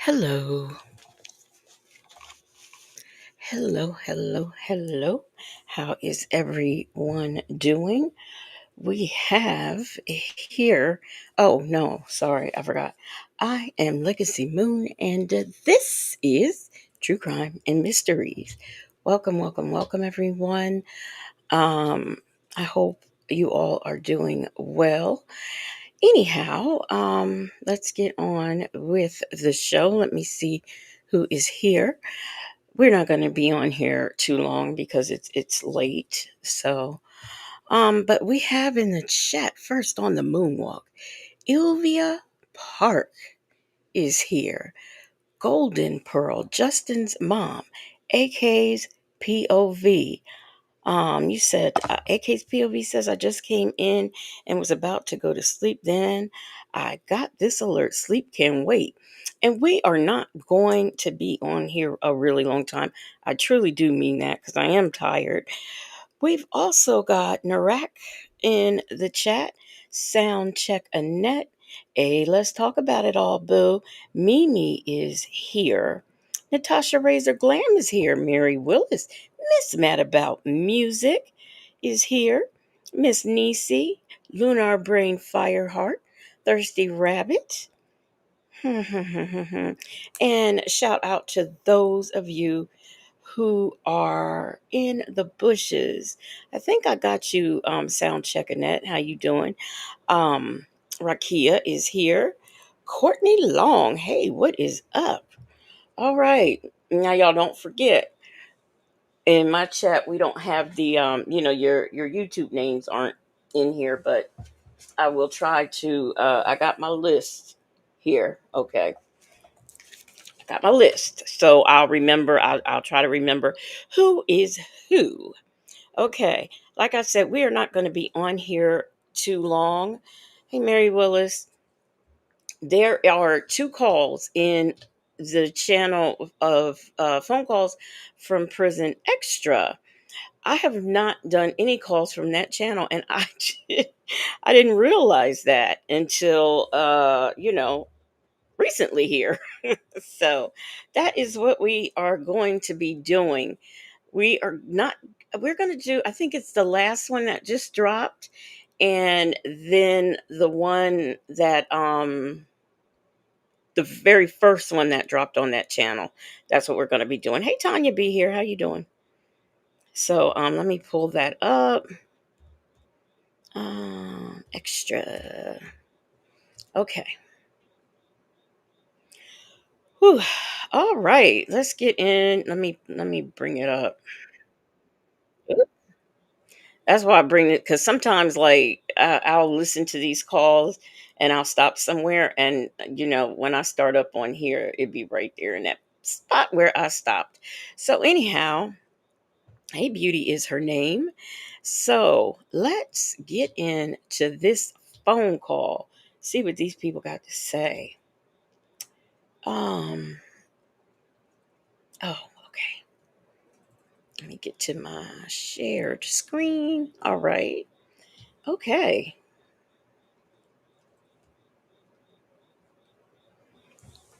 Hello, hello. How is everyone doing? We have here, oh no, sorry, I forgot. I am Legacy Moon, and this is True Crime and Mysteries. Welcome, everyone. Um, I hope you all are doing well. Anyhow, let's get on with the show. Let me see who is here. We're not going to be on here too long because it's late. So, but we have in the chat first on the moonwalk, Ilvia Park is here. Golden Pearl, Justin's mom, AK's POV. You said AK's POV says I just came in and was about to go to sleep. Then I got this alert. Sleep can wait. And we are not going to be on here a really long time. I truly do mean that because I am tired. We've also got Narak in the chat. Sound check Annette. Hey, let's talk about it all, boo. Mimi is here. Natasha Razor Glam is here. Mary Willis. Miss Mad About Music is here. Miss Nisi. Lunar Brain Fireheart. Thirsty Rabbit. And shout out to those of you who are in the bushes. I think I got you sound checking that. How you doing? Rakia is here. Courtney Long. Hey, what is up? All right. Now y'all don't forget. In my chat, we don't have the your YouTube names aren't in here, but I will try to I got my list here. Okay. Got my list. So I'll remember, I'll try to remember who is who. Okay. Like I said, we are not going to be on here too long. Hey, Mary Willis, there are two calls in the channel of phone calls from Prison Extra. I have not done any calls from that channel, and I didn't realize that until recently here. So that is what we are going to be doing. We are not, we're going to do, I think it's the last one that just dropped. And then the one that, the very first one that dropped on that channel. That's what we're going to be doing. Hey, Tanya B here. How you doing? So, let me pull that up. Extra. Okay. Whew. All right. Let's get in. Let me bring it up. That's why I bring it because sometimes, like, I'll listen to these calls and I'll stop somewhere, and when I start up on here, it'd be right there in that spot where I stopped. So, anyhow, hey, Beauty is her name. So let's get into this phone call. See what these people got to say. Um. Oh, okay. Let me get to my shared screen. All right. Okay.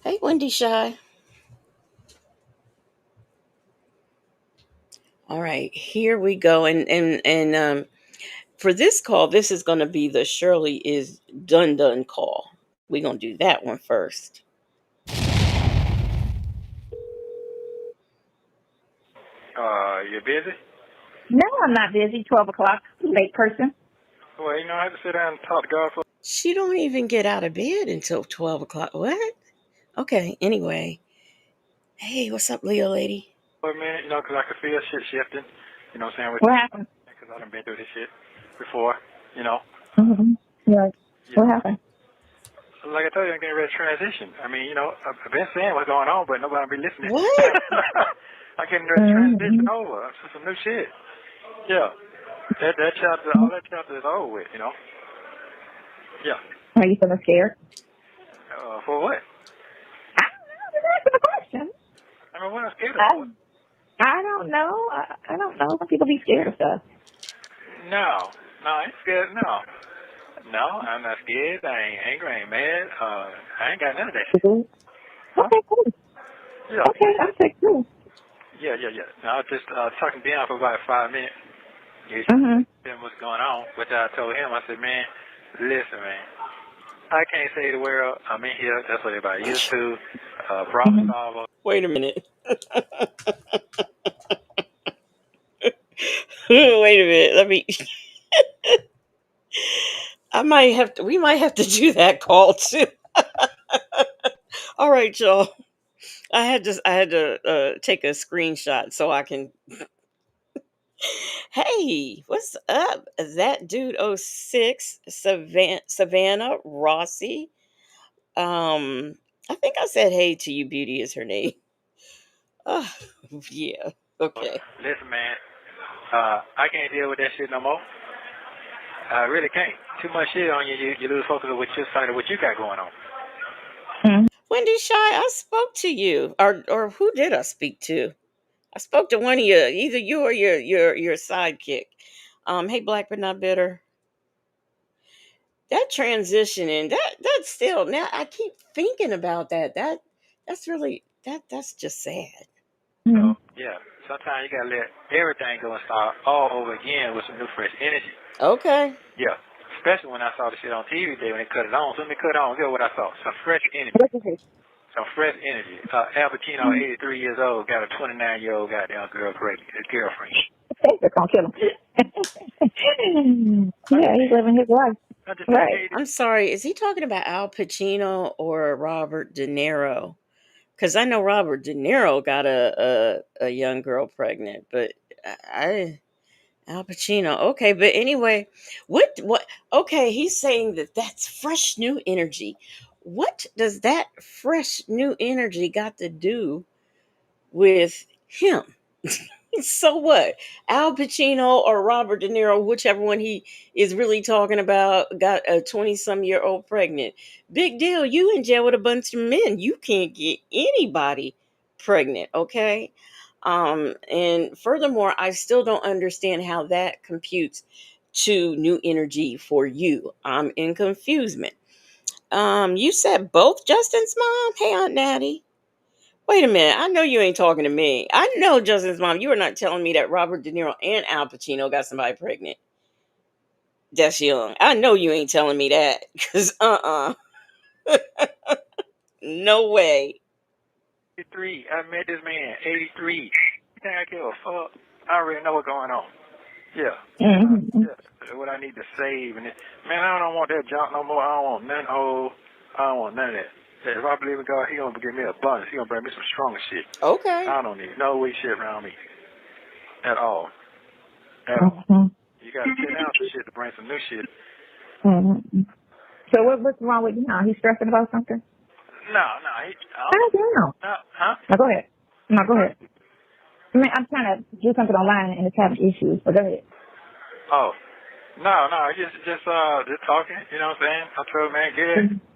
Hey, Wendy Shy. All right, here we go. And for this call, this is going to be the Shirley is done call. We're going to do that one first. You busy? No, I'm not busy. 12 o'clock. Late person. Well, I have to sit down and talk to God for She don't even get out of bed until 12 o'clock. What? Okay, anyway. Hey, what's up, Leo lady? a minute, because I can feel shit shifting. You know what I'm saying? What happened? Because I done been through this shit before, you know. Mm-hmm. Right. Yeah. What happened? Like I told you, I'm getting ready to transition. I mean, I've been saying what's going on, but nobody be listening. What? I'm getting ready to transition over to some new shit. Yeah. That chapter, all that chapter is over with, Yeah. Are you feeling scared? For what? I don't know. Just asking a question. I mean, what I'm scared I, of? I don't know. I don't know. Some people be scared of stuff. No, I ain't scared. No, I'm not scared. I ain't angry. I ain't mad. I ain't got none of that shit. Mhm. Huh? Okay, cool. Yeah. Okay, I said cool. Yeah. Now, I was just talking to Deon for about 5 minutes. He Mhm. said what's going on, which I told him. I said, man, listen, man. I can't save the world. I'm in here. That's what everybody used to. Problem Mhm. solver. Wait a minute. Wait a minute. Let me. We might have to do that call too. All right, y'all. I had to take a screenshot so I can. Hey, what's up? That dude 06, Savannah Rossi. I think I said hey to you, Beauty is her name. Oh, yeah. Okay. Listen, man. I can't deal with that shit no more. I really can't. Too much shit on you. You lose focus of what you're saying, what you got going on. Mhm. Wendy Shy, I spoke to you. Or who did I speak to? I spoke to one of you, either you or your sidekick. Hey, Black but not bitter. That transition and that's still now I keep thinking about that. That's really that's just sad. So, yeah. Sometimes you gotta let everything go and start all over again with some new fresh energy. Okay. Yeah. Especially when I saw the shit on TV today when they cut it on. So let me cut it on. Guess what I saw? Some fresh energy. What is it? Some fresh energy. Al Pacino, 83 years old, got a 29-year-old goddamn girl pregnant. His girlfriend. They're gonna kill him. Yeah, he's living his life. I just said, Right. hey, I'm sorry, is he talking about Al Pacino or Robert De Niro? Because I know Robert De Niro got a young girl pregnant, but I Al Pacino. Okay, but anyway, what? Okay, he's saying that that's fresh new energy. What does that fresh new energy got to do with him? So what? Al Pacino or Robert De Niro, whichever one he is really talking about, got a 20-some-year-old pregnant. Big deal. You in jail with a bunch of men. You can't get anybody pregnant, okay? And furthermore, I still don't understand how that computes to new energy for you. I'm in confusement. You said both Justin's mom? Hey, Aunt Natty. Wait a minute. I know you ain't talking to me. I know Justin's mom. You are not telling me that Robert De Niro and Al Pacino got somebody pregnant that's young. I know you ain't telling me that. Because, no way. 83. I met this man, 83. You think I give a fuck? I already know what's going on. Yeah. Mm-hmm. Yeah. What I need to save. And man, I don't want that junk no more. I don't want nothing old. I don't want none of that. If I believe in God, He gonna give me abundance. He gonna bring me some stronger shit. Okay. I don't need no weak shit around me. At all. At all. Mm-hmm. You gotta sit down some shit to bring some new shit. Mm-hmm. So what's wrong with you now? He's stressing about something? No. I don't know. Huh? No, go ahead. No, go ahead. I mean, I'm trying to do something online and it's having issues, but go ahead. Oh. No, just talking, you know what I'm saying? I told man,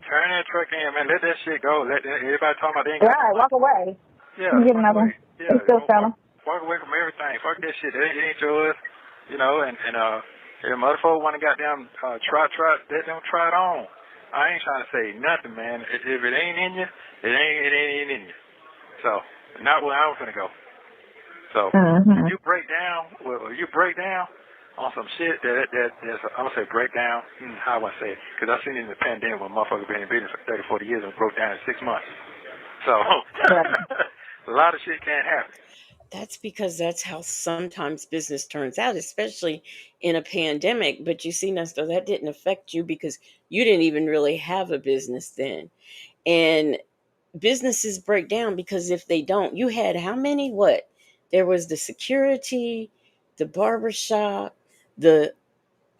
turn that truck in, man, let that shit go. Everybody talking about they ain't got Right, walk away. yeah, You can get walk another away. one. Yeah, It's still selling. walk away from everything. Fuck that shit. It ain't yours. You know, and if motherfucker wanna goddamn try let them try it on. I ain't trying to say nothing, man. If it ain't in you, it ain't in you. So not where I'm gonna go. So Mm-hmm. you break down on some shit that's I'm gonna say break down. How do I say it? Because I seen it in the pandemic when motherfuckers been in business for 30, 40 years and broke down in 6 months. So a lot of shit can't happen. That's because that's how sometimes business turns out, especially in a pandemic. But you see, Nesto, that didn't affect you because you didn't even really have a business then. And businesses break down because if they don't, you had how many? What? There was the security, the barbershop, the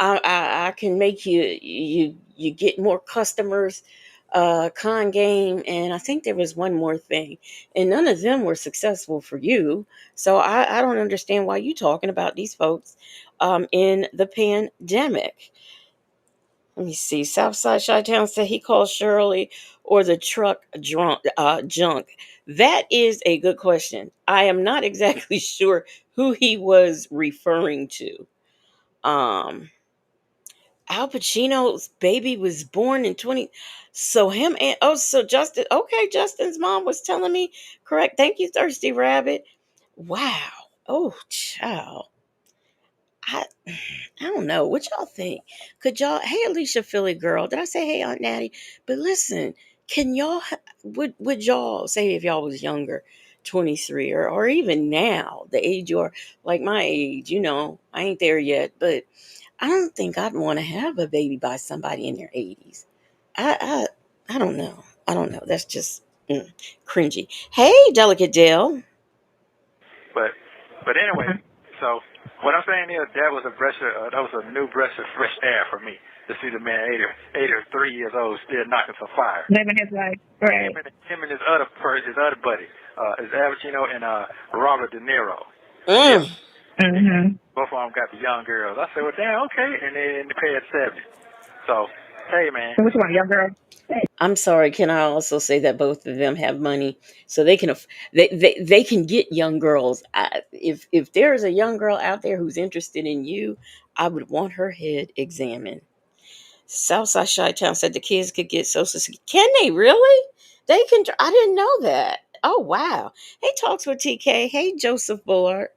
I can make you get more customers, con game, and I think there was one more thing, and none of them were successful for you. So I don't understand why you talking about these folks in the pandemic. Let me see. Southside Chi-Town said he called Shirley or the truck junk. That is a good question. I am not exactly sure who he was referring to. Um, Al Pacino's baby was born in 20. So him and so Justin. Okay, Justin's mom was telling me correct. Thank you, Thirsty Rabbit. Wow. Oh, child. I I don't know. What y'all think? Could y'all? Hey, Alicia, Philly girl. Did I say hey, Aunt Natty? But listen, can y'all? Would y'all say if y'all was younger, 23, or even now, the age you're like my age? I ain't there yet, but I don't think I'd want to have a baby by somebody in their 80s. I I don't know. I don't know. That's just cringy. Hey, Delicate Dale. But anyway, so what I'm saying is that was a new breath of fresh air for me to see the man 83 years old still knocking some fire. Living his life. Right. Him and his other buddy, is Al Pacino and Robert De Niro. Yeah. Mm. Both of them got the young girls. I said, well, damn, okay, and they in the pay at 70. So, hey, man. So which one, young girl? I'm sorry. Can I also say that both of them have money, so they can they can get young girls. If there's a young girl out there who's interested in you, I would want her head examined. Southside Chi Town said the kids could get Social Security. Can they really? They can. I didn't know that. Oh wow. Hey, talks with TK. Hey, Joseph Bullard.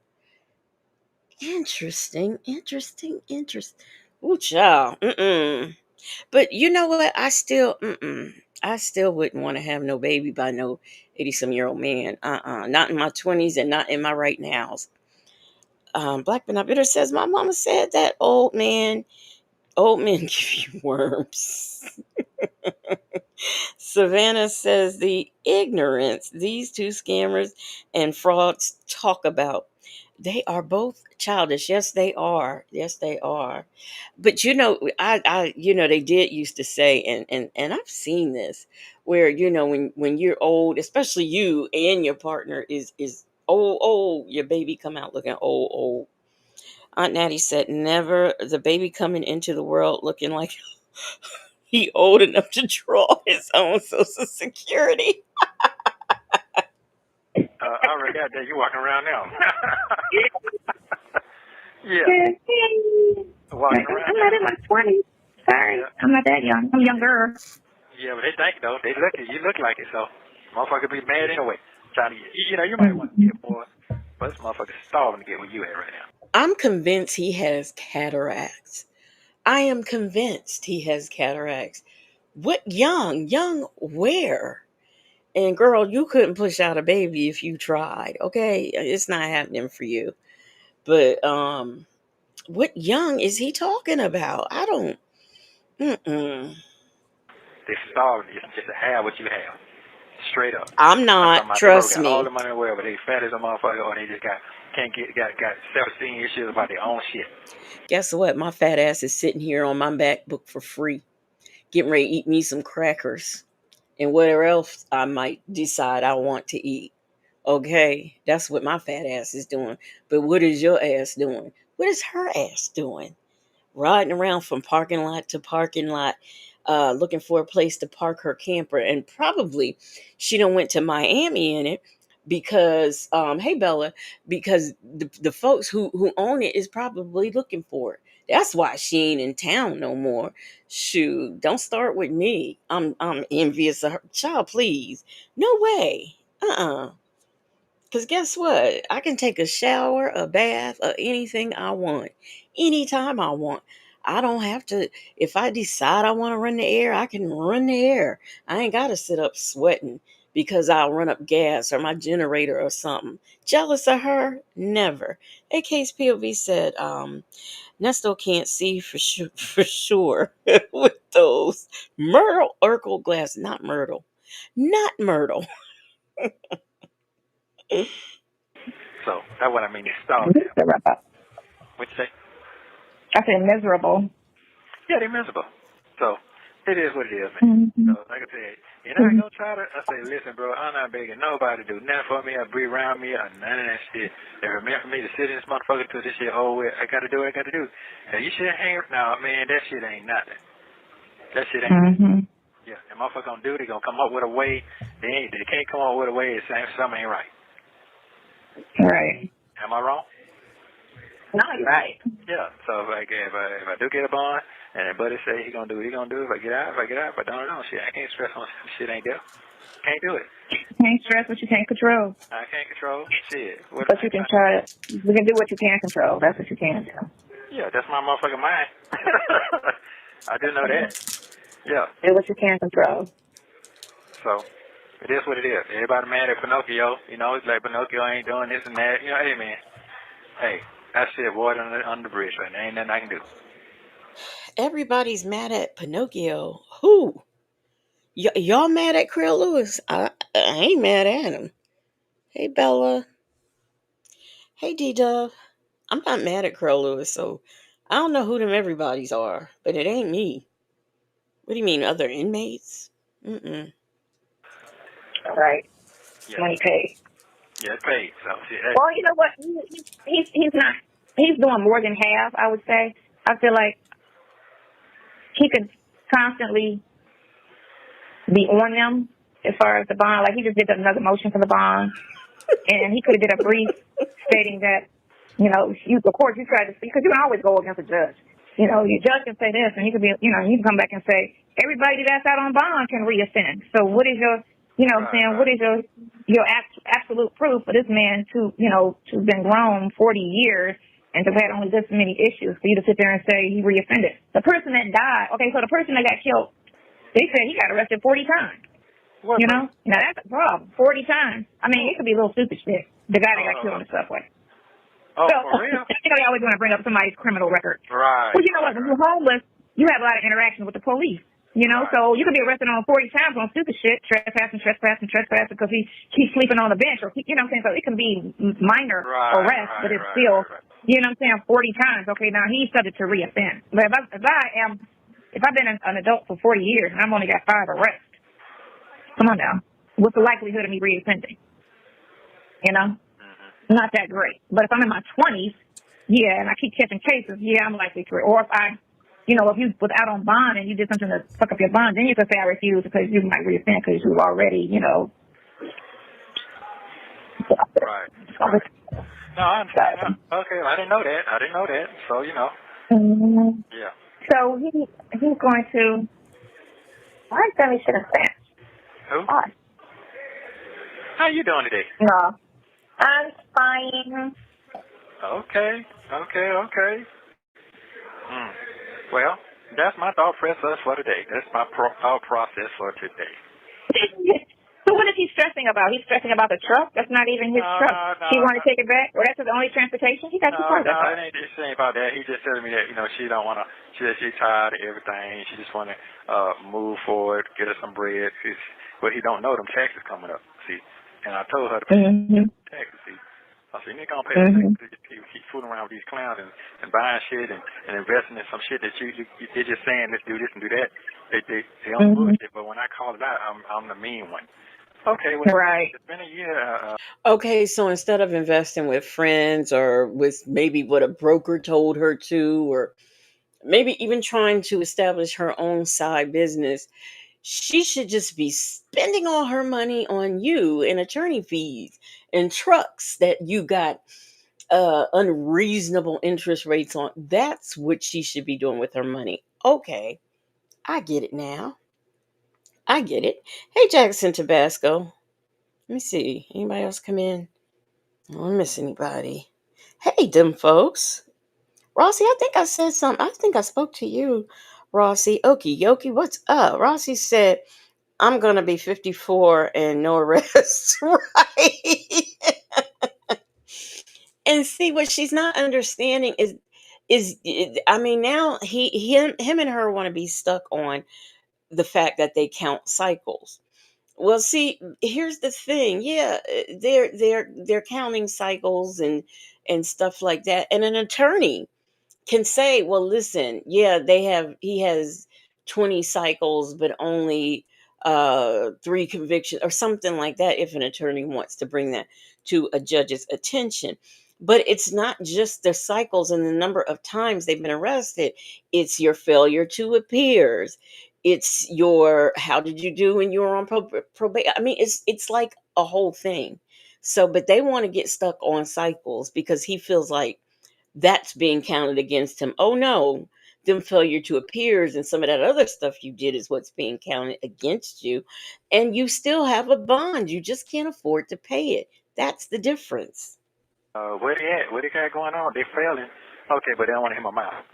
Interesting. Interesting. Interesting. Ooh, child. Mm-mm. But you know what? I still wouldn't want to have no baby by no 80-some-year-old man. Not in my 20s and not in my right nows. Black but not bitter says my mama said that old men give you worms. Savannah says the ignorance these two scammers and frauds talk about. They are both childish. Yes, they are. Yes, they are. But they did used to say, and I've seen this, where when you're old, especially you and your partner is old, your baby come out looking old. Aunt Natty said, never the baby coming into the world looking like he old enough to draw his own Social Security. I already got that. You walking around now. Yeah. Walking around I'm not in my 20s. Sorry. Yeah. I'm not that young. I'm younger. Yeah, but they think, though. They look at you look like it, so motherfucker be mad anyway. Trying to get, you might want to get more, but this motherfucker's starving to get where you at right now. I'm convinced he has cataracts. I am convinced he has cataracts. What young where? And girl, you couldn't push out a baby if you tried. Okay, it's not happening for you. But what young is he talking about? I don't. Mm-mm. They starving just to have what you have. Straight up. I'm I'm not. talking about they probably Trust got all me. the money in the world, but they fat as a motherfucker, or they just got self-esteem issues about their own shit. Guess what? My fat ass is sitting here on my MacBook for free, getting ready to eat me some crackers and whatever else I might decide I want to eat. Okay, that's what my fat ass is doing. But what is your ass doing? What is her ass doing? Riding around from parking lot to parking lot, looking for a place to park her camper, and probably she done went to Miami in it because, hey Bella, because the folks who own it is probably looking for it. That's why she ain't in town no more. Shoot, don't start with me. I'm envious of her. Child, please, no way. Because guess what? I can take a shower, a bath, or anything I want, anytime I want. I don't have to, if I decide I want to run the air, I can run the air. I ain't got to sit up sweating because I'll run up gas or my generator or something. Jealous of her? Never. AK's POV said, Nesto can't see for sure, for sure with those Myrtle Urkel glass, not Myrtle. Not Myrtle. So that's what I mean. They starved them. Miserable. What you say? I said miserable. Yeah, they're miserable. So it is what it is, man. So like I said, you're not gonna try to. I say, listen, bro, I'm not begging nobody to do nothing for me or be around me or none of that shit. If it's meant for me to sit in this motherfucker till this shit over with, I gotta do what I gotta do. Now you should hang. Now, man, that shit ain't nothing. That shit ain't. Yeah, the motherfucker gonna do it. They gonna come up with a way. They can't come up with a way. It's saying something ain't right. Right. Am I wrong? No, you're right. Yeah. So if I do get a bond, And then buddy say he gonna do it. He gonna do it. If I get out, if I don't, shit, I can't stress on shit ain't there. Can't do it. Can't stress what you can't control. I can't control shit. What But you can try it. You can do what you can control. That's what you can do. Yeah, that's my motherfucking mind. I do know that. Yeah. Do what you can control. So it is what it is. Everybody mad at Pinocchio. You know, it's like Pinocchio ain't doing this and that. You know, hey man, hey, that shit water under the bridge right now. Ain't nothing I can do. Everybody's mad at Pinocchio. Who? Y'all mad at Krill Lewis? I ain't mad at him. Hey, Bella. Hey, D-Dub. I'm not mad at Krill Lewis, so I don't know who them everybody's are, but it ain't me. What do you mean, other inmates? Mm-mm. Right. Yeah. Money paid. Yeah, it's paid. So shit. Hey. Well, you know what? He's not. He's doing more than half, I would say. I feel like he could constantly be on them as far as the bond. Like he just did another motion for the bond, and he could have did a brief stating that, you know, of course you try to see, because you can always go against a judge. You know, your judge can say this, and he could be, you know, he can come back and say everybody that's out on bond can reoffend. So what is your, you know, what I'm saying, what is your absolute proof for this man to, you know, to have been grown 40 years and to have had only this many issues for you to sit there and say he reoffended? The person that died, okay, so the person that got killed, they said he got arrested 40 times. What, you know? Now that's a problem. 40 times. I mean, it could be a little stupid shit. The guy that got killed on the subway. Oh, so, for real? you know, they always want to bring up somebody's criminal record. Right. Well, you know what? When you're homeless, you have a lot of interaction with the police. You know, right. So you could be arrested on 40 times on stupid shit, trespassing because he keeps sleeping on the bench, or you know what I'm saying. So it can be minor arrest, but it's still, you know what I'm saying, 40 times. Okay, now he's subject to reoffend. But if I've been an adult for 40 years and I've only got 5 arrests, come on now, what's the likelihood of me reoffending? You know, not that great. But if I'm in my 20s, yeah, and I keep catching cases, yeah, I'm likely to. Or if you know, if you was out on bond and you did something to fuck up your bond, then you could say I refuse because you might reoffend because you already, you know. Right. No, I understand. Okay, I didn't know that. So, you know. Mm-hmm. Yeah. So he's going to. Why is Demi shit in Spanish? Who? Why? How you doing today? No. I'm fine. Okay. Well, that's my thought process for today. That's my thought process for today. So what is he stressing about? He's stressing about the truck? That's not even his truck. He wanted to take it back? Or that's his only transportation? He got 2 cars. No, it ain't about that. He just telling me that, you know, she don't want to, she's tired of everything. She just want to move forward, get her some bread. But he don't know them taxes coming up, see. And I told her to pay taxes, see. I said, you ain't going to pay the taxes. You keep fooling around with these clowns and buying shit and investing in some shit that they're just saying, let's do this and do that. They on bullshit, but when I call it out, I'm the mean one. Okay, well, right. It's been a year. Okay, so instead of investing with friends or with maybe what a broker told her to, or maybe even trying to establish her own side business, she should just be spending all her money on you in attorney fees and trucks that you got unreasonable interest rates on. That's what she should be doing with her money. Okay, I get it now. I get it. Hey, Jackson Tabasco. Let me see. Anybody else come in? I don't miss anybody. Hey, them folks. Rossi, I think I said something. I think I spoke to you, Rossi. Okie yoki, what's up? Rossi said, I'm going to be 54 and no arrests. Right. And see, what she's not understanding is I mean, now him and her want to be stuck on the fact that they count cycles. Well, see, here's the thing. Yeah, they're counting cycles and stuff like that. And an attorney can say, well, listen, yeah, he has 20 cycles, but only 3 convictions or something like that, if an attorney wants to bring that to a judge's attention. But it's not just the cycles and the number of times they've been arrested. It's your failure to appear. It's your, how did you do when you were on probation? I mean, it's like a whole thing. So, but they want to get stuck on cycles because he feels like that's being counted against him. Oh no, them failure to appears and some of that other stuff you did is what's being counted against you. And you still have a bond. You just can't afford to pay it. That's the difference. Where they at? What they got going on? They failing. Okay, but they don't want to hear my mouth.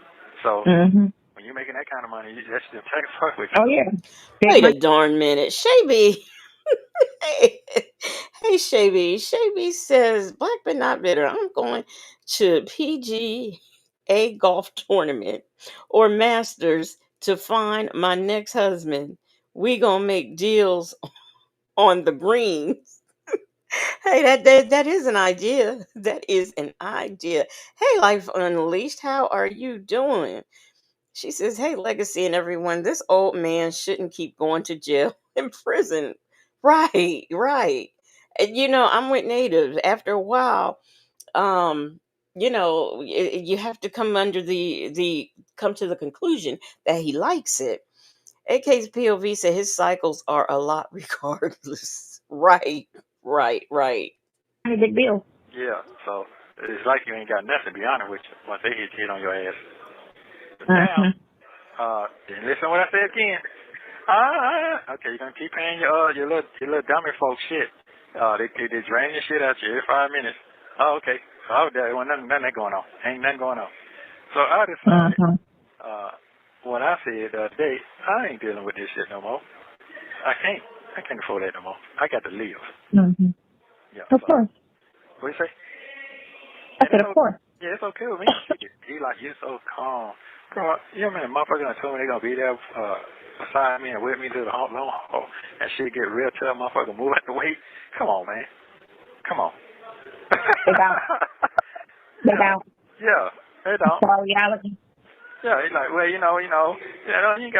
So when you're making that kind of money, that's just take fuck with you. Oh yeah. Big Wait a money. darn minute. Shabby. Hey, hey, Shabby. Shabby says, Black but not bitter. I'm going to PGA golf tournament or Masters to find my next husband. We gonna make deals on the greens. Hey, that is an idea. That is an idea. Hey, Life Unleashed, how are you doing? She says, Hey, Legacy and everyone, this old man shouldn't keep going to jail and prison. Right, right. And, I'm with natives. After a while, you have to come under come to the conclusion that he likes it. AK's POV said his cycles are a lot regardless. Right, right, right. Any big deal. Yeah, so it's like you ain't got nothing, to be honest with you, once they hit on your ass. But now, and listen to what I say again. Okay, you're gonna keep paying your little dummy folk shit. They drain your shit out you every 5 minutes. Oh, okay. Oh, there wasn't nothing going on. Ain't nothing going on. So I decided, when I said the other day, I ain't dealing with this shit no more. I can't afford that no more. I got to live. Yeah. Of course. What do you say? I said, of course. Yeah, it's okay with me. He like, you're so calm. Bro, you know, man, motherfuckers done told me they're going to be there beside me and with me through the long haul. And shit get real tough. Motherfucker move out the way. Come on, man. Come on. They don't. They don't. Yeah, they don't. It's all reality. Yeah, he's like, well, you ain't got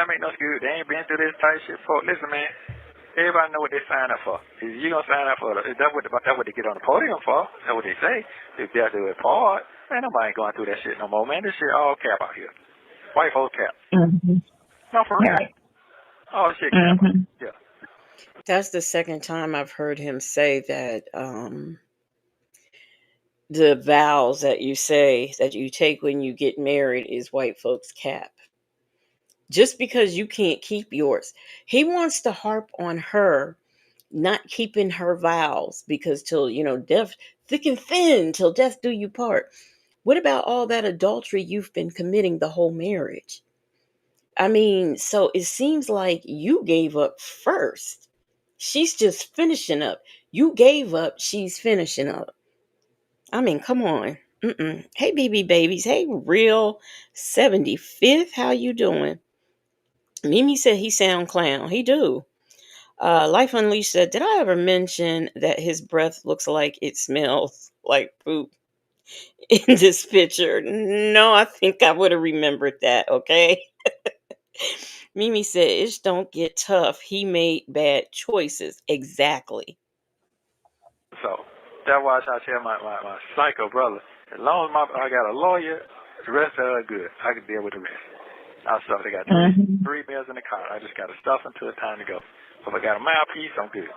to make no excuse. They ain't been through this type shit before. Listen, man, everybody know what they sign up for. If you going to sign up for it, that's what they get on the podium for. That's what they say. If they have to do it part, man, nobody ain't going through that shit no more, man. This shit all cap out here. White folks cap. No, for real. Right. All this shit cap out here. Yeah. That's the second time I've heard him say that the vows that you say that you take when you get married is white folks' cap. Just because you can't keep yours. He wants to harp on her not keeping her vows because till, death, thick and thin, till death do you part. What about all that adultery you've been committing the whole marriage? I mean, so it seems like you gave up first. She's just finishing up. You gave up, she's finishing up. I mean, come on. Hey, BB babies. Hey, real 75th. How you doing? Mimi said he sound clown. He do. Life Unleashed said, did I ever mention that his breath looks like it smells like poop in this picture? No, I think I would have remembered that, okay? Mimi said, Ish don't get tough. He made bad choices. Exactly. So that's why I tell my psycho brother, as long as I got a lawyer, the rest of it good. I can deal with the rest. I stuff. They got three meals in the car. I just got to stuff until it's time to go. So if I got a mouthpiece, I'm good.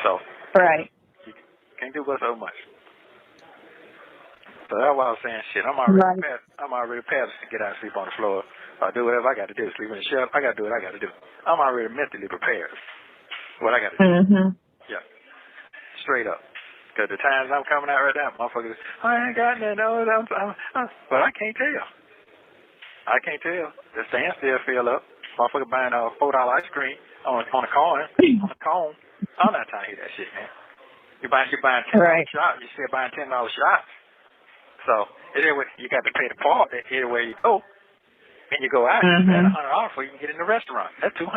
So right. You can't do but so much. So that's why I was saying, shit, I'm already past to get out and sleep on the floor. I do whatever I got to do. Sleep in the shelf. I got to do what I got to do. I'm already mentally prepared. What I got to do. Yeah. Straight up. Because the times I'm coming out right now, motherfuckers, I ain't got nothing. But I can't tell. I can't tell. The standstill fill up. Motherfucker buying a $4 ice cream on a cone. I'm not trying to hear that shit, man. You're buying $10 shots. You're still buying $10 shots. So anyway, you got to pay the part anywhere you go. And you go out, you spend $100 before you can get in the restaurant. That's $200.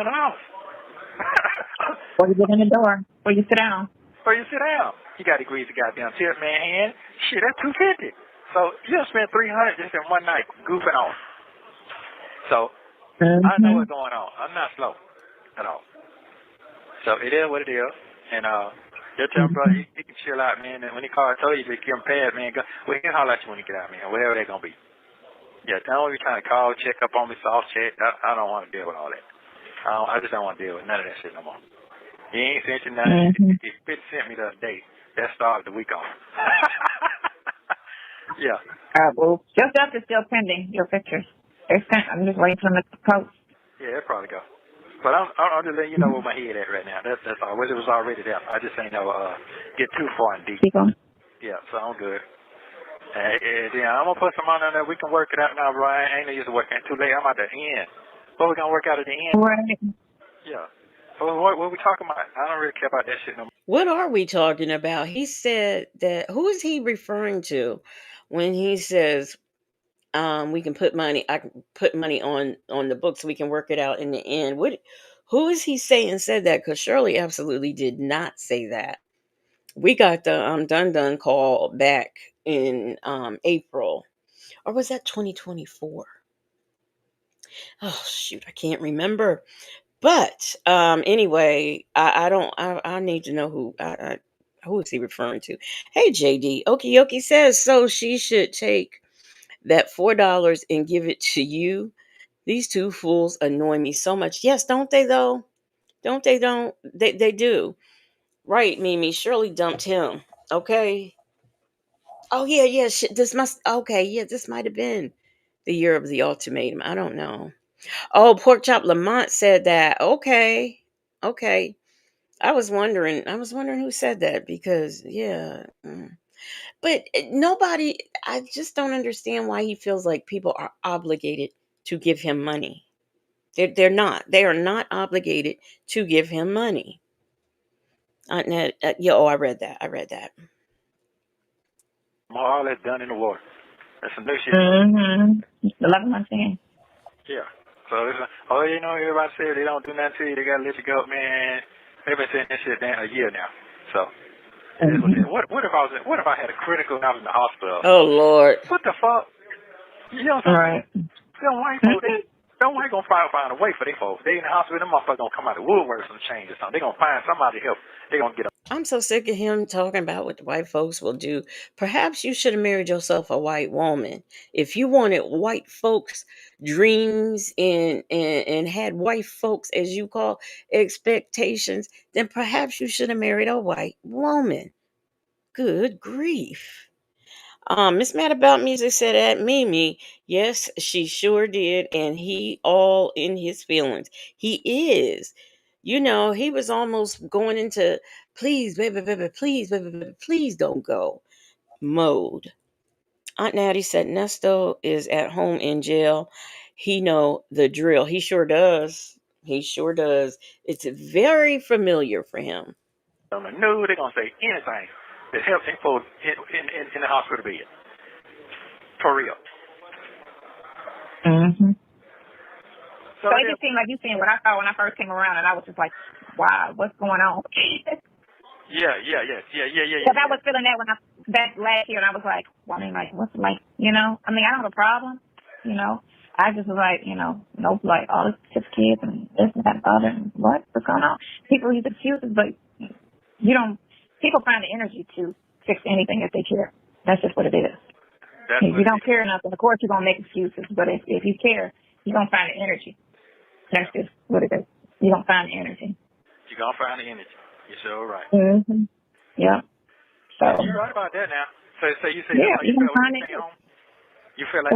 Or you get in the door. Or you sit down. You got to grease the goddamn tip man hand. Shit, that's $250. So you don't spend $300 just in one night goofing off. So I know what's going on. I'm not slow at all. So it is what it is. And just tell him, brother, he can chill out, man. And when he called, I told you to give him pads, man. He'll holler at you when you get out, man. Whatever they're going to be. Yeah, don't be trying to call, check up on me, soft check. I don't want to deal with all that. I just don't want to deal with none of that shit no more. He ain't sent you nothing. He sent me the other day. That started the week off. Yeah. Well, your stuff is still pending, your pictures. I'm just waiting for them to post. Yeah, it'll probably go. But I'm just letting you know where my head at right now. That's all. It was already there. I just ain't never get too far in deep. Keep on. Yeah, so I'm good. Yeah, I'm gonna put some on there. We can work it out now, bro. I ain't no use to working too late. I'm at the end. What we gonna work out at the end? Right. Yeah. So what we talking about? I don't really care about that shit no more. What are we talking about? He said that, who is he referring to when he says we can put money, I can put money on the books, we can work it out in the end? Who is he saying said that? Because Shirley absolutely did not say that. We got the dun call back in April, or was that 2024? Oh shoot, I can't remember. But anyway, I need to know who is he referring to. Hey JD, Okie says so she should take that $4 and give it to you. These two fools annoy me so much. Yes, don't they though? Don't they? Don't they do? Right, Mimi. Shirley dumped him. Okay. Oh yeah. This must. Okay, yeah. This might have been the year of the ultimatum. I don't know. Oh, Pork Chop Lamont said that. Okay. Okay. I was wondering who said that because yeah. But nobody, I just don't understand why he feels like people are obligated to give him money. They're not. They are not obligated to give him money. Yeah, I read that. All that's done in the water. That's some new shit. 11 months in. Yeah. So it's everybody says they don't do nothing to you. They gotta let you go, man. They've been saying that shit down a year now. So what if I had a critical and I was in the hospital? Oh Lord. What the fuck? You know what I'm saying? Right. Them white folks, they gonna find a way for their folks. They in the hospital, them motherfuckers gonna come out of the woodworks and change or something. They gonna find somebody to help. They gonna get them. I'm so sick of him talking about what the white folks will do. Perhaps you should have married yourself a white woman. If you wanted white folks' dreams and had white folks, as you call, expectations, then perhaps you should have married a white woman. Good grief. Miss Mad About Music said at Mimi, yes, she sure did, and he all in his feelings. He is. He was almost going into please, baby, please don't go mode. Aunt Natty said Nesto is at home in jail. He know the drill. He sure does. He sure does. It's very familiar for him. On the news, they gonna say anything that helps them folks in the hospital bed. For real. So it just seemed like you seen what I saw when I first came around, and I was just like, wow, what's going on? Yeah. Because I was feeling that that last year, and I was like, well, I mean, like, what's like, I mean, I don't have a problem, I just was like, nope, like all this 6 kids and this and that and the other, and what's going on? People use excuses, but people find the energy to fix anything if they care. That's just what it is. If you don't care enough, then of course you're going to make excuses, but if you care, you're going to find the energy. That's just what it is. You're going to find the energy. You're going to find the energy. You're sure right. Yeah. So you're right about that now. So you say you can find it. You feel like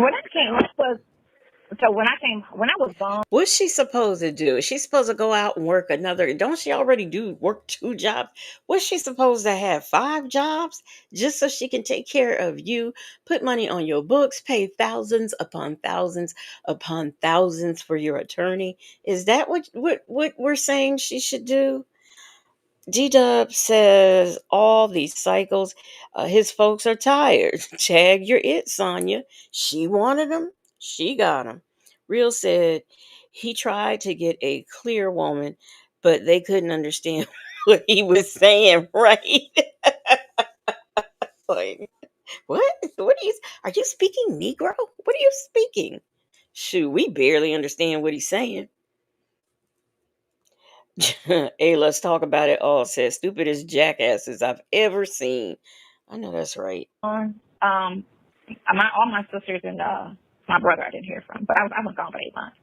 when I was gone. What's she supposed to do? Is she supposed to go out and work another? Don't she already work 2 jobs? What's she supposed to have 5 jobs just so she can take care of you, put money on your books, pay thousands upon thousands upon thousands for your attorney? Is that what we're saying she should do? G-Dub says all these cycles, his folks are tired. Tag, you're it, Sonya. She wanted him. She got him. Real said he tried to get a clear woman, but they couldn't understand what he was saying, right? Like, what? Are you speaking Negro? What are you speaking? Shoot, we barely understand what he's saying. Hey, let's talk about it all. Says stupidest jackasses I've ever seen. I know that's right. All my sisters and my brother I didn't hear from, but I was gone for 8 months.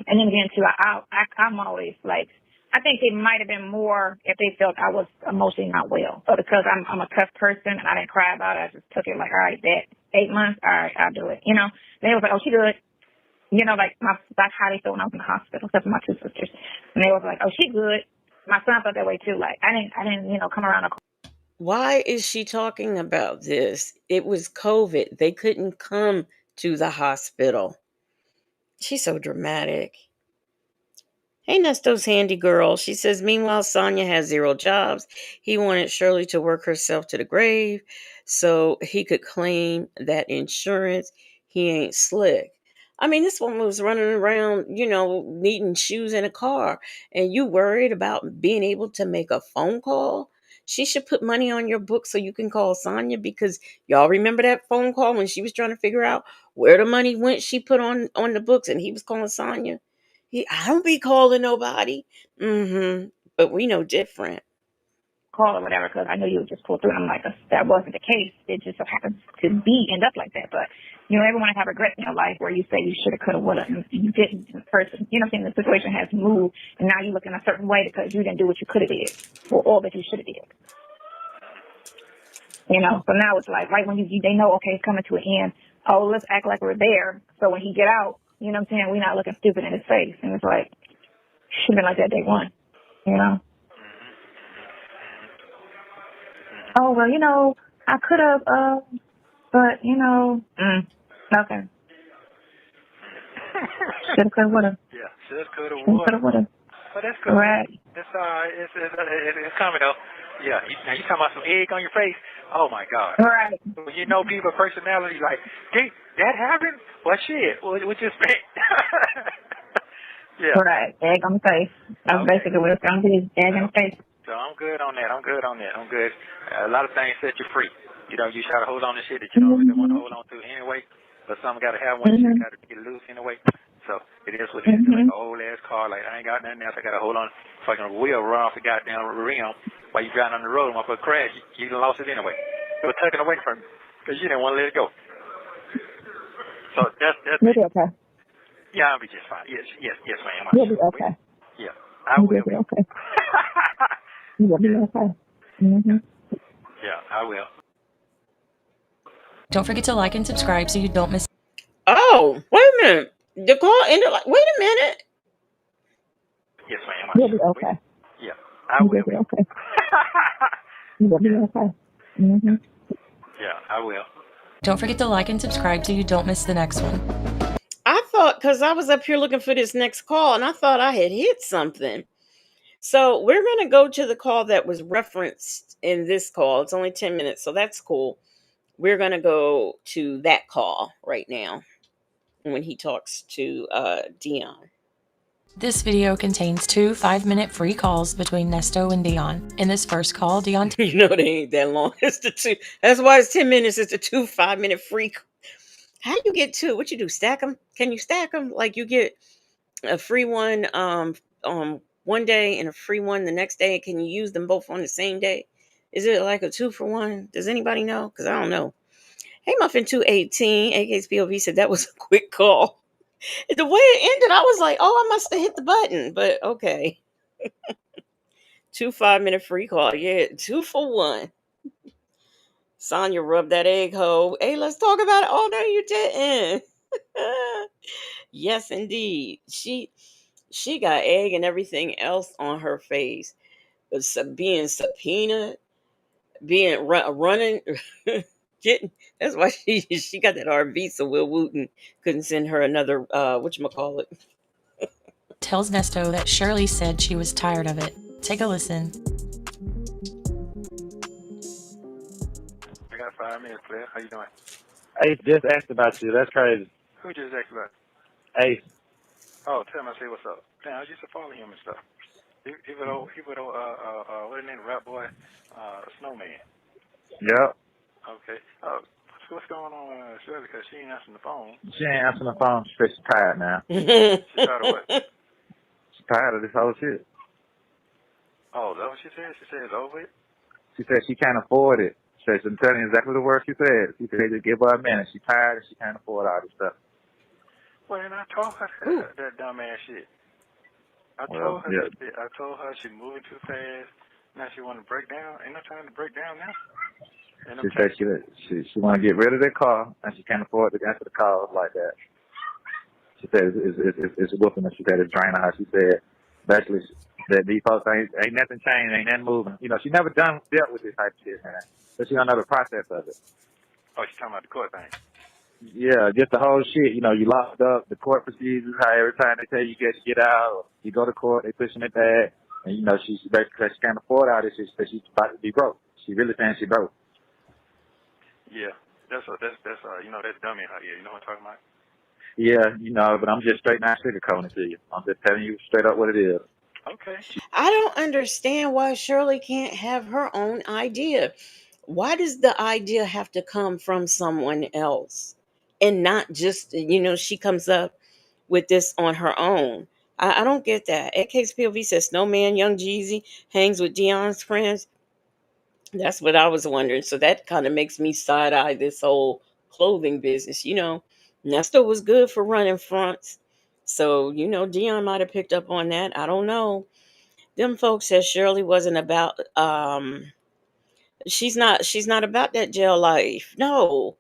And then again too, I'm always like, I think they might have been more if they felt I was emotionally not well. So because I'm a tough person and I didn't cry about it, I just took it like, all right, that 8 months, all right, I'll do it. They was like, oh, she good. like that's how they felt when I was in the hospital, except for my two sisters. And they was like, "Oh, she good." My son felt that way too. Like I didn't, come around. Why is she talking about this? It was COVID. They couldn't come to the hospital. She's so dramatic. Hey, Nesto's handy girl. She says, meanwhile, Sonia has 0 jobs. He wanted Shirley to work herself to the grave so he could claim that insurance. He ain't slick. I mean, this woman was running around, needing shoes in a car, and you worried about being able to make a phone call? She should put money on your book so you can call Sonia, because y'all remember that phone call when she was trying to figure out where the money went she put on the books, and he was calling Sonia. I don't be calling nobody. But we know different. Call or whatever, because I know you would just pull through. And I'm like, that wasn't the case. It just so happens to end up like that. But everyone have regrets in your life where you say you should have, could have, would have, and you didn't. The person, what I'm saying, the situation has moved, and now you're looking a certain way because you didn't do what you could have did, or all that you should have did. So now it's like right when they know, okay, it's coming to an end. Oh, let's act like we're there. So when he get out, we're not looking stupid in his face. And it's like, should have been like that day one, Oh, well, I could have, but, okay. Should have, could have, would have. Yeah, should, could have, would have. But that's good. Right. That's all right. It's coming though. Yeah, now you talking about some egg on your face? Oh my God. Right. When people personality like, hey, that happened? Well, shit. What you expect? Yeah. Right. Egg on the face. That's basically what it's going to be. Egg on the face. So I'm good on that. I'm good. A lot of things set you free. You try to hold on to shit that you don't really want to hold on to anyway. But some got to have one. Shit got to get loose anyway. So it is what it is. Like an old ass car. Like I ain't got nothing else. I got to hold on. Fucking wheel run off the goddamn rim while you driving on the road. And if I crash, you done lost it anyway. It was tugging away from you because you didn't want to let it go. So that's. You'll be okay. Yeah, I'll be just fine. Yes, ma'am. You'll be okay. Yeah, I will. You'll be okay. You'll be okay. Yeah, I will. Don't forget to like and subscribe so you don't miss. Oh, wait a minute. The call ended like, wait a minute. Yes, ma'am. You'll be okay. Yeah, I will. You'll be okay. You'll be okay. Yeah, I will. Don't forget to like and subscribe so you don't miss the next one. I thought, because I was up here looking for this next call, and I thought I had hit something. So we're going to go to the call that was referenced in this call. It's only 10 minutes, so that's cool. We're going to go to that call right now when he talks to Deon. This video contains 2 5-minute free calls between Nesto and Deon. In this first call, Deon... They ain't that long. It's the 2. That's why it's 10 minutes. It's the 2 5-minute free. How do you get 2? What you do? Stack them? Can you stack them? Like you get a free one one day and a free one the next day? Can you use them both on the same day? Is it like a 2 for 1? Does anybody know? Because I don't know. Hey, Muffin 218, AK's POV said that was a quick call. The way it ended, I was like, oh, I must have hit the button. But okay. 2 5-minute free call. Yeah, 2 for 1. Sonya rubbed that egg hole. Hey, let's talk about it. Oh, no, you didn't. Yes, indeed. She got egg and everything else on her face. But being subpoenaed, being running, getting. That's why she got that RV. So Will Wooten couldn't send her another whatchamacallit. tells Nesto that Shirley said she was tired of it. Take a listen. I got 5 minutes, Claire. How you doing? Ace just asked about you. That's crazy. Who just asked about? Ace. Oh, tell him I say what's up. Damn, I used to follow him and stuff. He would what is his name, rap boy, Snowman. Yep. Okay. What's going on with Shirley? Because she ain't answering the phone. She ain't answering the phone. She said she's tired now. She's tired of what? She's tired of this whole shit. Oh, is that what she said? She said it's over it? She said she can't afford it. She said, I'm telling you exactly the words she said. She said, just give her a minute. She's tired and she can't afford all this stuff. Well, and I told her that dumb ass shit. I told her she's moving too fast. Now she want to break down. Ain't no time to break down now. She said she want to get rid of that car and she can't afford to answer the calls like that. She said it's whooping her. She said it's draining her. She said basically that these folks ain't nothing changed, ain't nothing moving. You know, she never dealt with this type of shit, man. So she don't know the process of it. Oh, she's talking about the court thing. Yeah, just the whole shit. You know, you locked up, the court procedures, how every time they tell you get out, or you go to court, they pushing it back. And, you know, she's basically, she can't afford all this shit because she's about to be broke. She really saying she broke. Yeah, that's you know, that's dummy out here. You know what I'm talking about? Yeah, you know, but I'm just straight not sugarcoating it to you. I'm just telling you straight up what it is. Okay. I don't understand why Shirley can't have her own idea. Why does the idea have to come from someone else and not just, she comes up with this on her own? I don't get that. AK's POV says Snowman Young Jeezy hangs with Deon's friends. That's what I was wondering. So that kind of makes me side eye this whole clothing business. Nesto was good for running fronts. So, Deon might have picked up on that. I don't know. Them folks said Shirley wasn't about she's not about that jail life. No.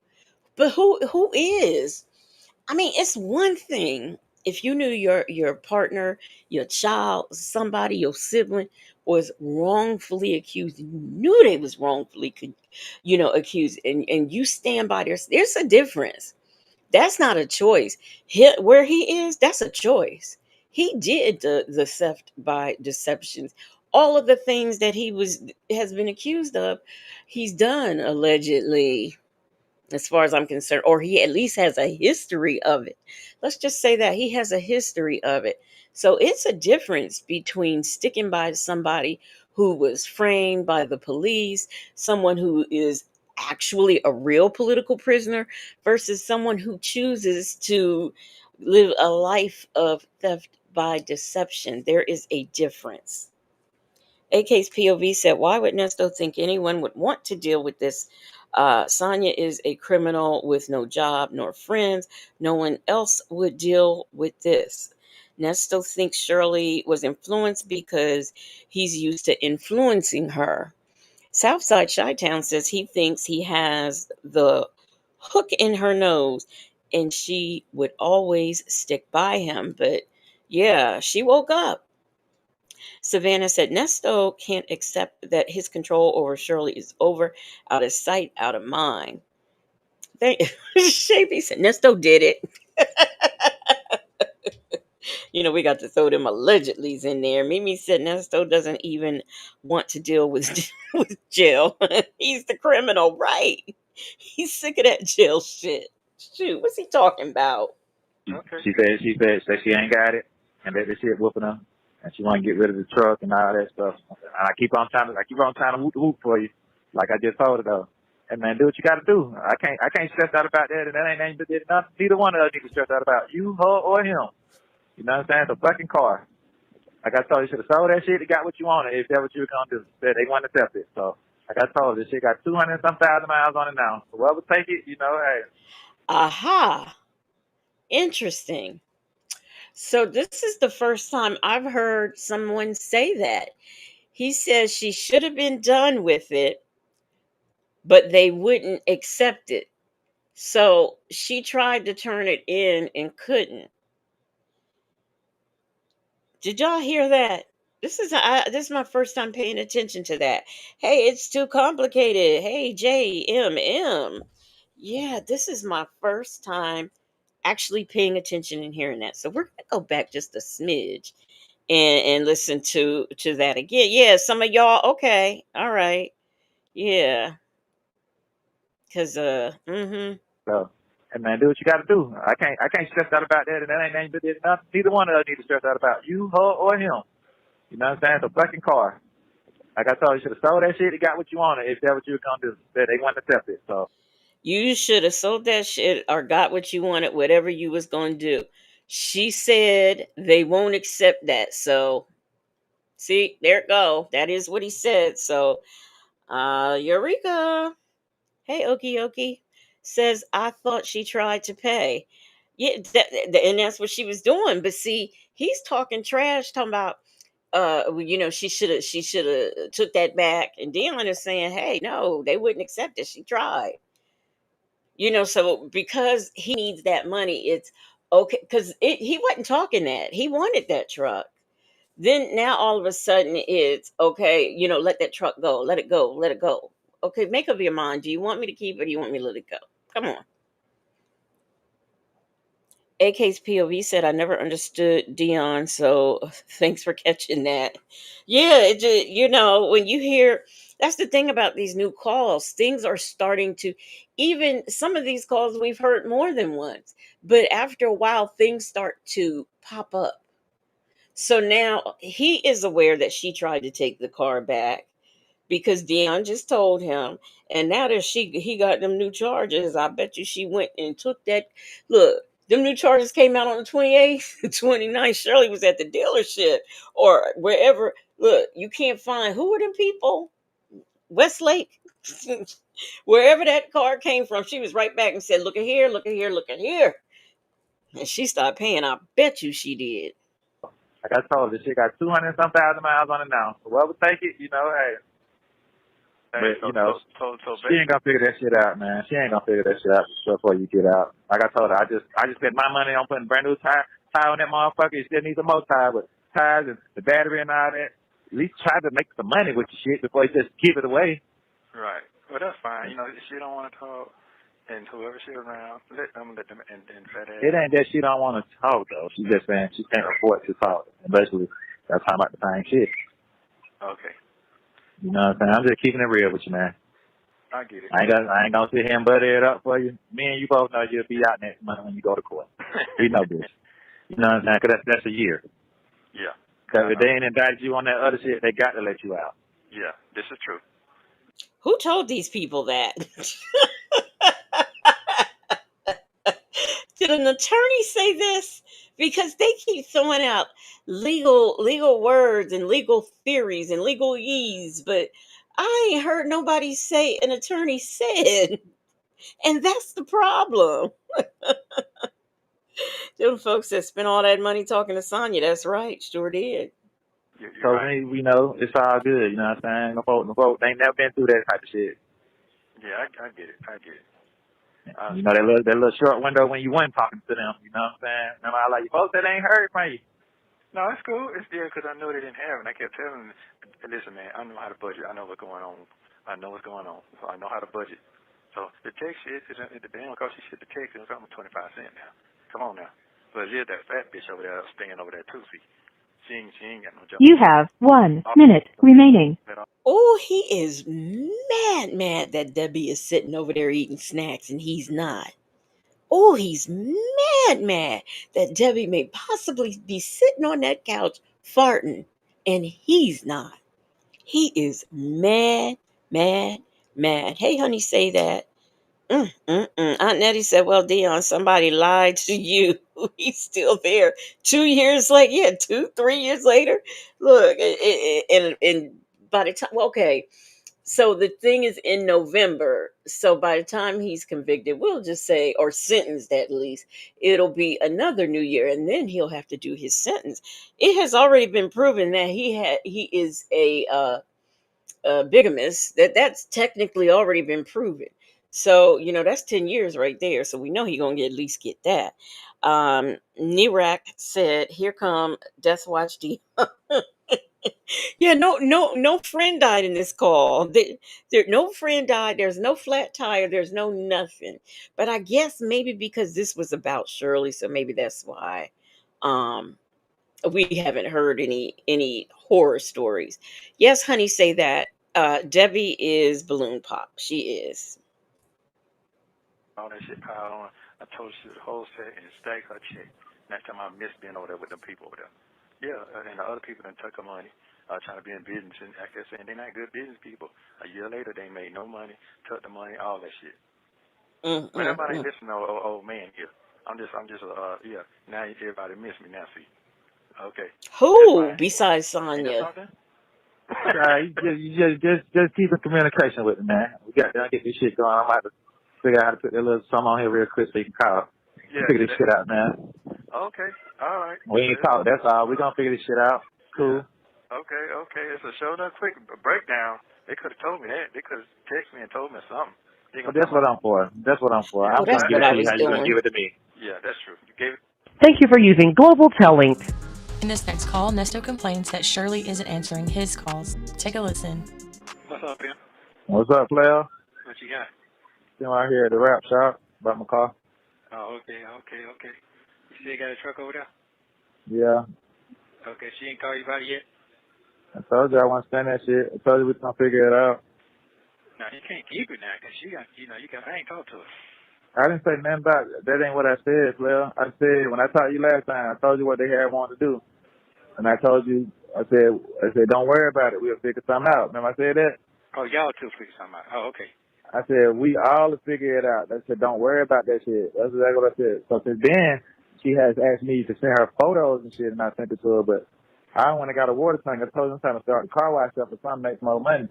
But who is? I mean, it's one thing if you knew your partner, your child, somebody, your sibling was wrongfully accused. You knew they was wrongfully, accused, and you stand by there's a difference. That's not a choice. Where he is, that's a choice. He did the theft by deceptions. All of the things that has been accused of, he's done allegedly, as far as I'm concerned, or he at least has a history of it. Let's just say that he has a history of it. So it's a difference between sticking by somebody who was framed by the police, someone who is actually a real political prisoner, versus someone who chooses to live a life of theft by deception. There is a difference. AK's POV said, why would Nesto think anyone would want to deal with this? Sonia is a criminal with no job nor friends. No one else would deal with this. Nesto thinks Shirley was influenced because he's used to influencing her. Southside Chi-Town says he thinks he has the hook in her nose and she would always stick by him. But yeah, she woke up. Savannah said Nesto can't accept that his control over Shirley is over, out of sight, out of mind. Shapey said Nesto did it. We got to throw them allegedlys in there. Mimi said Nesto doesn't even want to deal with, with jail. He's the criminal, right? He's sick of that jail shit. Shoot, what's he talking about? Okay. She said she ain't got it, and that the shit whooping her, and she want to get rid of the truck and all that stuff. And I keep on trying to hoop for you, like I just told her though. And man, do what you got to do. I can't stress out about that, and that ain't nothing. Neither one of us need to stress out about you, her, or him. You know what I'm saying? It's a fucking car. Like I told you, you should have sold that shit and got what you wanted if that's what you were gonna do. Said they want to accept it. So like I told you, this shit got 200 and some thousand miles on it now. So whoever take it, hey. Aha. Interesting. So this is the first time I've heard someone say that. He says she should have been done with it, but they wouldn't accept it. So she tried to turn it in and couldn't. Did y'all hear that? This is my first time paying attention to that. Hey, it's too complicated. Hey, JMM. Yeah, this is my first time actually paying attention and hearing that. So we're gonna go back just a smidge and listen to that again. Yeah, some of y'all, okay, all right, yeah, because So, and man, do what you got to do. I can't stress out about that, and that ain't nothing. Neither one of us need to stress out about you, her, or him. You know what I'm saying? It's a fucking car. Like I told you, should have sold that shit and got what you wanted if that's what you were gonna do. That they want to accept it. So you should have sold that shit or got what you wanted, whatever you was gonna do. She said they won't accept that. So see, there it go. That is what he said. So Eureka. Hey, Okie Okie says, I thought she tried to pay. Yeah, and that's what she was doing. But see, he's talking trash, talking about, she should have took that back. And Deon is saying, hey, no, they wouldn't accept it. She tried. So because he needs that money, it's Okay, because he wasn't talking that. He wanted that truck. Then now all of a sudden it's okay, let that truck go. Let it go. Let it go. Okay, make up your mind. Do you want me to keep it or do you want me to let it go? Come on. AK's POV said, I never understood Deon, so thanks for catching that. Yeah, it just, when you hear, that's the thing about these new calls. Things are starting to, even some of these calls we've heard more than once, but after a while, things start to pop up. So now he is aware that she tried to take the car back because Deon just told him. And now that he got them new charges, I bet you she went and took that. Look, them new charges came out on the 28th, 29th. Shirley was at the dealership or wherever. Look, you can't find who are them people? Westlake. Wherever that car came from, she was right back and said, look at here, look at here, look at here. And she started paying. I bet you she did. Like I told her, she got 200 and some thousand miles on it now. So whoever take it, hey. But, she ain't gonna figure that shit out, man. She ain't gonna figure that shit out before you get out. Like I told her, I just spent my money on putting brand new tire on that motherfucker. It still needs some more tires and the battery and all that. At least try to make some money with your shit before you just give it away. Right. Well, that's fine. If she don't want to talk, and whoever she's around, let them and fat ass. It ain't that she don't want to talk, though. She just saying she can't afford to talk. And basically, that's how about the same shit. Okay. You know what I'm saying? I'm just keeping it real with you, man. I get it. I ain't gonna sit here and butter it up for you. Me and you both know you'll be out next month when you go to court. We know this. You know what I'm saying? Because that's a year. Yeah. Because if they ain't indicted you on that other shit, they got to let you out. Yeah, this is true. Who told these people that? Did an attorney say this? Because they keep throwing out legal words and legal theories and legalese, but I ain't heard nobody say an attorney said. And that's the problem. Them folks that spent all that money talking to Sonya, that's right, sure did. You're so right. we know it's all good, you know what I'm saying? No folks, they ain't never been through that type of shit. Yeah, I get it. You know that little short window when you wasn't talking to them, you know what I'm saying? Remember I like, you folks that ain't heard from you. No, it's cool. It's there because I know they didn't have it. And I kept telling them, listen, man, I know how to budget. I know what's going on. So I know how to budget. So the text shit, it don't cost you shit to text. It's almost 25 cents now. Come on now. But there's that fat bitch over there staying over there too, see. She ain't got no job. You have 1 minute remaining. Oh, he is mad that Debbie is sitting over there eating snacks and he's not. Oh, he's mad that Debbie may possibly be sitting on that couch farting and he's not. He is mad. Hey, honey, say that. Aunt Nettie said, well, Deon, somebody lied to you. He's still there 2 years later. Yeah, 3 years later. Look, and by the time, okay, so the thing is in November. So by the time he's convicted, we'll just say, or sentenced at least, it'll be another new year, and then he'll have to do his sentence. It has already been proven that he is a bigamist. That's technically already been proven. So that's 10 years right there. So we know he's gonna at least get that. Nirak said, "Here come Death Watch D." Yeah, no friend died in this call. No friend died. There's no flat tire. There's no nothing. But I guess maybe because this was about Shirley, so maybe that's why um, we haven't heard any horror stories. Yes, honey, say that. Debbie is balloon pop. She is. All that shit piled on. I told her the whole set and stack her check. Next time I miss being over there with them people over there. Yeah, and the other people done took her money, trying to be in business, and like I said, they're not good business people. A year later, they made no money, took the money, all that shit. But everybody ain't listening to old man here. I'm just, yeah. Now everybody miss me now. See, okay. Who besides Sonya? You just keep in communication with me, man. We got to get this shit going. I'm about to figure out how to put that little something on here real quick so you can call. Yeah, figure this shit out, man. Okay, all right. We ain't talk. That's all. We gonna figure this shit out. Cool. Yeah. Okay. It's a show done quick breakdown. They could have told me that. They could have texted me and told me something. But that's what I'm for. Oh, I'm that's gonna give what it I to you was how you gonna doing. give it to me. Yeah, that's true. You gave it. Thank you for using Global Telling. In this next call, Nesto complains that Shirley isn't answering his calls. Take a listen. What's up, Pim? What's up, player? What you got? Still out here at the rap shop about my car. Oh, okay. You still got a truck over there? Yeah. Okay, she ain't called you about it yet? I told you I want to stand that shit. I told you we gonna figure it out. No, you can't keep it now, because I ain't talked to her. I didn't say nothing about it. That ain't what I said, player. I said, when I talked to you last time, I told you what they had wanted to do. And I told you, I said, don't worry about it. We'll figure something out. Remember I said that? Oh, y'all two figure something out. Oh, okay. I said, we all will figure it out. I said, don't worry about that shit. That's exactly what I said. So since then, she has asked me to send her photos and shit, and I sent it to her, but I don't want to got a water tank. I told her I'm trying to start a car wash up or something, make more money.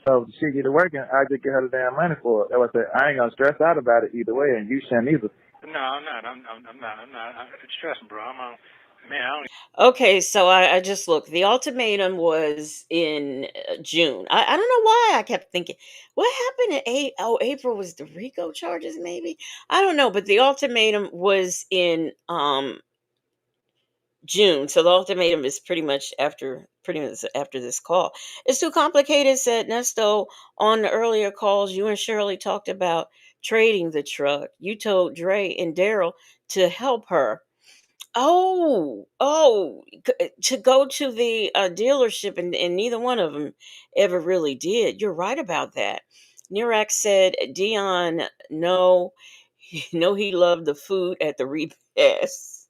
So if she get to working, I just get her the damn money for it. That's what I said. I ain't gonna stress out about it either way, and you shouldn't either. No, I'm not. I'm not. I'm stressing, bro. I'm on. Man, I don't. Okay, so I just looked. The ultimatum was in June. I don't know why I kept thinking, what happened in April was the RICO charges, maybe? I don't know, but the ultimatum was in June. So the ultimatum is pretty much after this call. It's too complicated, said Nesto. On the earlier calls, you and Shirley talked about trading the truck. You told Dre and Daryl to help her. To go to the dealership, and neither one of them ever really did. You're right about that. Nirak said, Deon, no, no, he loved the food at the repast.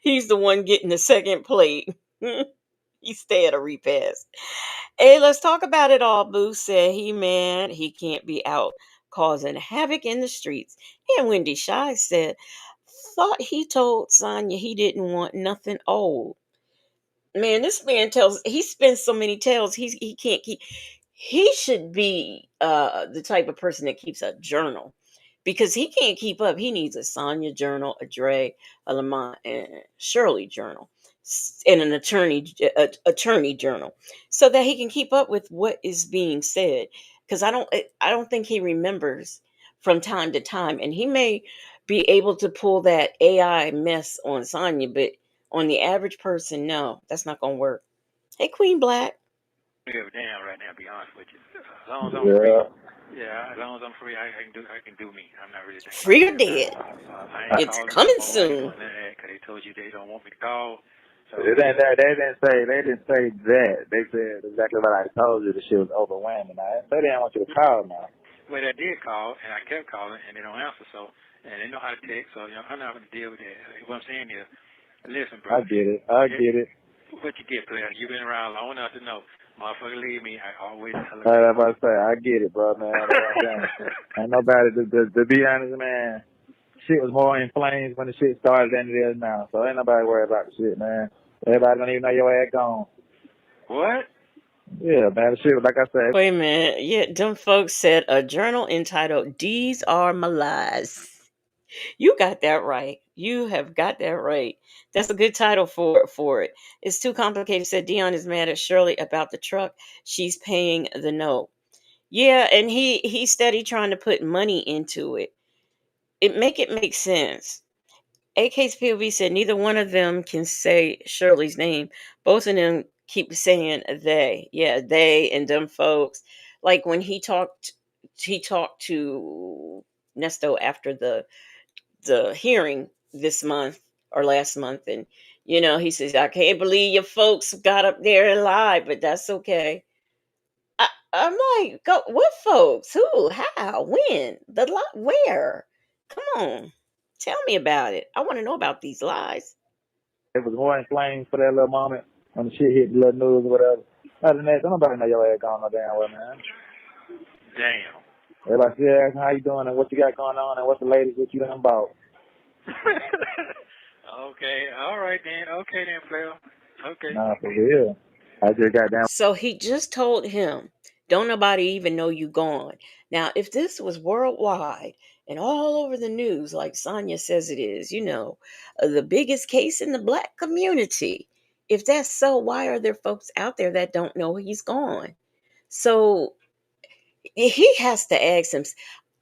He's the one getting the second plate. He stay at a repast. Hey, let's talk about it all. Boo said he can't be out causing havoc in the streets. And Wendy Shy said, thought he told Sonya he didn't want nothing old. Man, this man he spends so many tales he can't keep. He should be the type of person that keeps a journal, because he can't keep up. He needs a Sonya journal, a Dre, a Lamont, and a Shirley journal, and an attorney journal, so that he can keep up with what is being said. Because I don't think he remembers from time to time, and he may be able to pull that AI mess on Sonya, but on the average person, no, that's not gonna work. Hey, Queen Black. Give a damn right now. To be honest with you. As long as I'm free. Yeah. Yeah, as long as I'm free, I can do me. I'm not really thinking about Free or this now. dead. I ain't It's calling coming no more. I ain't soon. doing that because they told you they don't want me to call. So It ain't that. They didn't say that. They said exactly what I told you. The shit was overwhelming. I didn't say they didn't want you to call now. well, I did call and I kept calling and they don't answer. So and they know how to text. So I'm not going to deal with that. What I'm saying is, listen, bro. I get it. I get it. What you get, player? You've been around long enough to know. Motherfucker, leave me. I always tell That's what I say. I get it, bro, man. Ain't nobody to be honest, man. Shit was more in flames when the shit started than it is now. So ain't nobody worried about the shit, man. Everybody don't even know your ass gone. What? Yeah, man. The shit, like I said. Wait a minute. Yeah, them folks said a journal entitled "These Are My Lies." You got that right. You have got that right. That's a good title for it. It's too complicated. Said Deon is mad at Shirley about the truck. She's paying the note. Yeah, and he's steady trying to put money into it. It make sense. AK's POV said neither one of them can say Shirley's name. Both of them keep saying they. Yeah, they and them folks. Like when he talked to Nesto after the hearing this month or last month, and he says, I can't believe your folks got up there and lied, but that's okay. I'm like, go, what folks? Who? How? When? Where? Come on, tell me about it. I want to know about these lies. It was more in flames for that little moment when the shit hit the little news or whatever. Other than that, don't nobody know your ass gone no damn well, man. Damn. Everybody still asking how you doing and what you got going on and what's the latest that you done bought. Okay. All right then. Okay then, player. Okay. Nah, for real. I just got down. So he just told him, don't nobody even know you gone. Now, if this was worldwide and all over the news, like Sonya says it is, the biggest case in the black community, if that's so, why are there folks out there that don't know he's gone? So he has to ask him.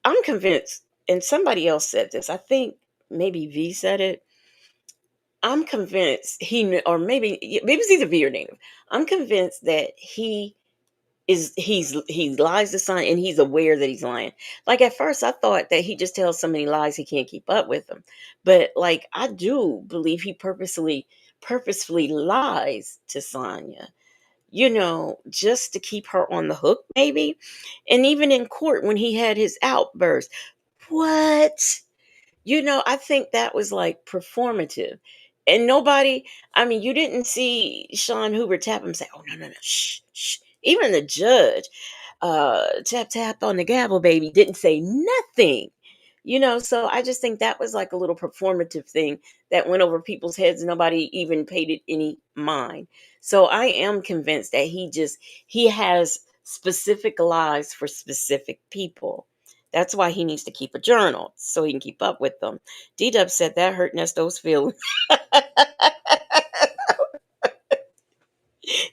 I'm convinced, and somebody else said this. I think maybe V said it. I'm convinced he knew, or maybe it's either V or negative. I'm convinced that he lies to Sonya, and he's aware that he's lying. Like at first I thought that he just tells so many lies he can't keep up with them. But like I do believe he purposefully lies to Sonya, just to keep her on the hook, maybe. And even in court when he had his outburst, what? I think that was like performative. And nobody, I mean, you didn't see Sean Hoover tap him and say, "Oh, no, no, no, shh, shh." Even the judge, tap, tap on the gavel, baby, didn't say nothing. So I just think that was like a little performative thing that went over people's heads. Nobody even paid it any mind. So I am convinced that he has specific lies for specific people. That's why he needs to keep a journal so he can keep up with them. D-Dub said that hurt Nesto's feelings.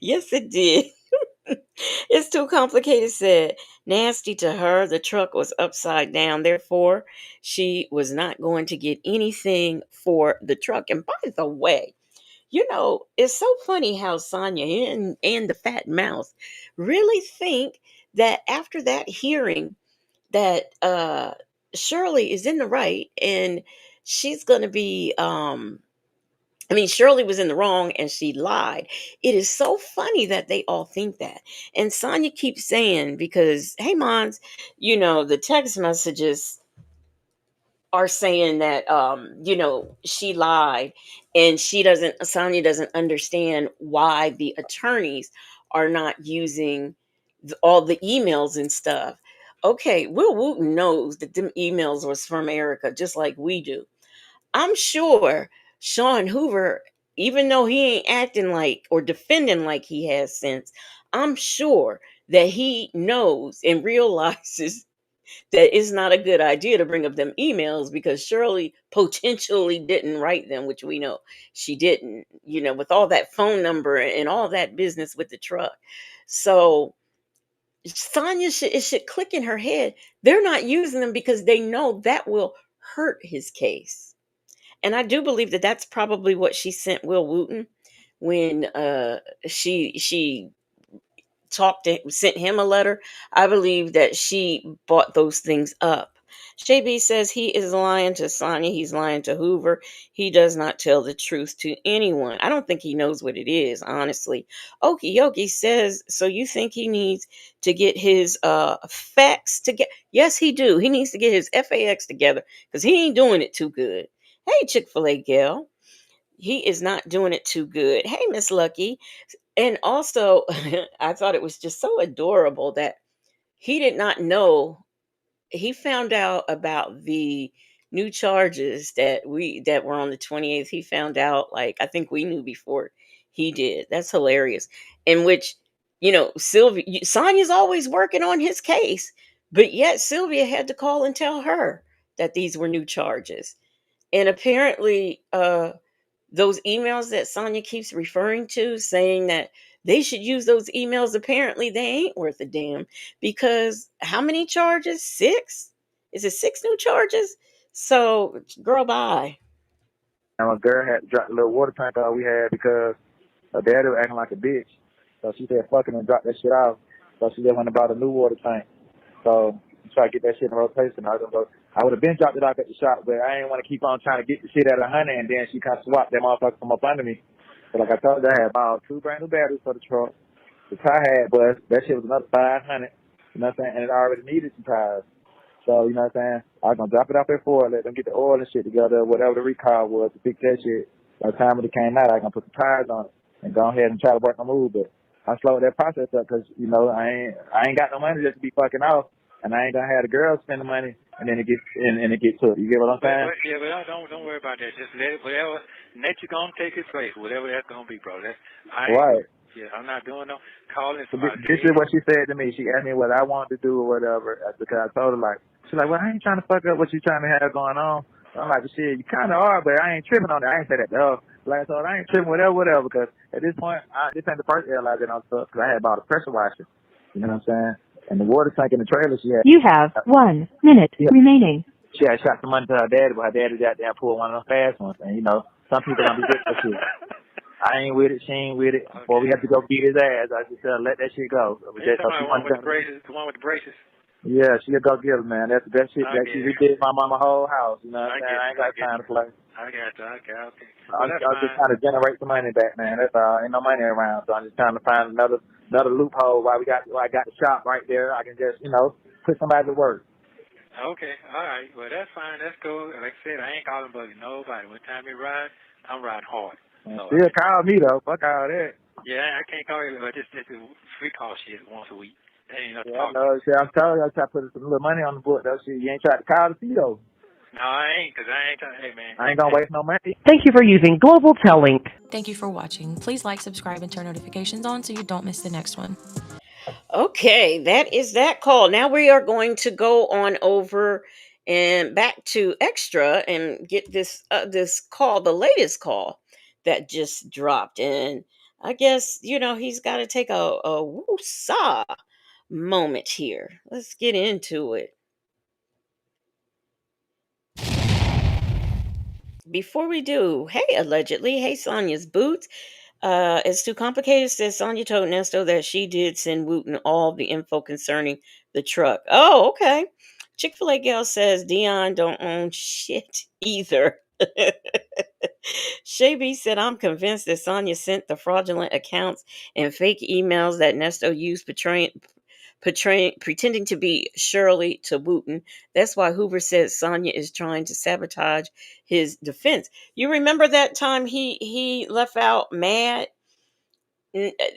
Yes, it did. It's too complicated, said. Nasty to her. The truck was upside down. Therefore, she was not going to get anything for the truck. And by the way, it's so funny how Sonya and the fat mouse really think that after that hearing that Shirley is in the right and she's going to be Shirley was in the wrong and she lied. It is so funny that they all think that. And Sonya keeps saying, because, hey, Mons, the text messages are saying that, she lied and Sonya doesn't understand why the attorneys are not using all the emails and stuff. Okay, Will Wooten knows that them emails was from Erica, just like we do. I'm sure Sean Hoover, even though he ain't acting like or defending like he has since, I'm sure that he knows and realizes that it's not a good idea to bring up them emails because Shirley potentially didn't write them, which we know she didn't, with all that phone number and all that business with the truck. So Sonya it should click in her head. They're not using them because they know that will hurt his case. And I do believe that that's probably what she sent Will Wooten when she sent him a letter. I believe that she bought those things up. JB says he is lying to Sonya. He's lying to Hoover. He does not tell the truth to anyone. I don't think he knows what it is, honestly. Okie Yoki says, so you think he needs to get his facts together? Yes, he do. He needs to get his FAX together because he ain't doing it too good. Hey, Chick-fil-A gal. He is not doing it too good. Hey, Miss Lucky. And also, I thought it was just so adorable that he did not know. He found out about the new charges that were on the 28th. He found out, like, I think we knew before he did. That's hilarious. In which, Sonya's always working on his case, but yet Sylvia had to call and tell her that these were new charges. And apparently, those emails that Sonya keeps referring to, saying that they should use those emails, apparently they ain't worth a damn because how many charges? 6? Is it 6 new charges? So, girl, bye. And my girl had to drop the little water tank we had because her daddy was acting like a bitch. So she said, fuck him and drop that shit off. So she just went and bought a new water tank. So try to get that shit in rotation. I would have been dropped it off at the shop, but I didn't want to keep on trying to get the shit at 100, and then she kind of swapped that motherfucker from up under me. So like I told her, I had about 2 brand new batteries for the truck. The tire had bust. That shit was another 500. You know what I'm saying? And it already needed some tires. So, you know what I'm saying? I was going to drop it off at 4, let them get the oil and shit together, whatever the recall was to fix that shit. By the time it came out, I was going to put the tires on it and go ahead and try to work my move. But I slowed that process up because, I ain't got no money just to be fucking off. And I ain't going to have the girls spend the money and then it gets to it. You get what I'm saying? But don't worry about that. Just let it, whatever nature going to take its place, whatever that's going to be, bro. Right. Yeah, I'm not doing no calling So somebody. this is what she said to me. She asked me what I wanted to do or whatever because I told her, like, she's like, well, I ain't trying to fuck up what you trying to have going on. So I'm like, shit, you kind of are, but I ain't tripping on that. I ain't say that to her. Like I told her, I ain't tripping, whatever, because at this point, this ain't the first air I did on stuff because I had bought a pressure washer. You know what I'm saying? And the water tank in the trailer she had. You have 1 minute remaining. She had shot some money to her daddy, but her daddy got there and pulled one of them fast ones. And, Some people don't be with that shit. I ain't with it. She ain't with it. Okay. Before we have to go beat his ass, I just let that shit go. Ain't somebody one with the braces? The one with the braces? Yeah, she'll go get him, man. That's the best shit that she redid my mama whole house. You know what I'm saying? I ain't got time to play. I got you. Okay. Well, I'm just trying to generate some money back, man. That's all. Ain't no money around, so I'm just trying to find another loophole. Why I got the shop right there. I can just put somebody to work. Okay, all right. Well, that's fine. That's cool. Like I said, I ain't calling bugging nobody. What time you ride, I'm riding hard. So, Still call me though. Fuck all that. Yeah, I can't call you, but just free call shit once a week. That ain't enough to Yeah, I talk know. to. See, I'm telling you, I try to put some little money on the book though. Shit, you ain't tried to call to see though. No, I ain't, because I ain't trying. Hey, man. I ain't gonna waste no money. Thank you for using Global Link. Thank you for watching. Please like, subscribe, and turn notifications on so you don't miss the next one. Okay, that is that call. Now we are going to go on over and back to extra and get this call, the latest call that just dropped. And I guess he's got to take a woo-saw moment here. Let's get into it. Before we do, hey, allegedly, hey, Sonia's boots. It's too complicated, says Sonia told Nesto that she did send Wooten all the info concerning the truck. Oh, okay. Chick-fil-A gal says Deon don't own shit either. Shay B said, I'm convinced that Sonia sent the fraudulent accounts and fake emails that Nesto used pretending to be Shirley to Wooten. That's why Hoover says Sonia is trying to sabotage his defense. You remember that time he left out mad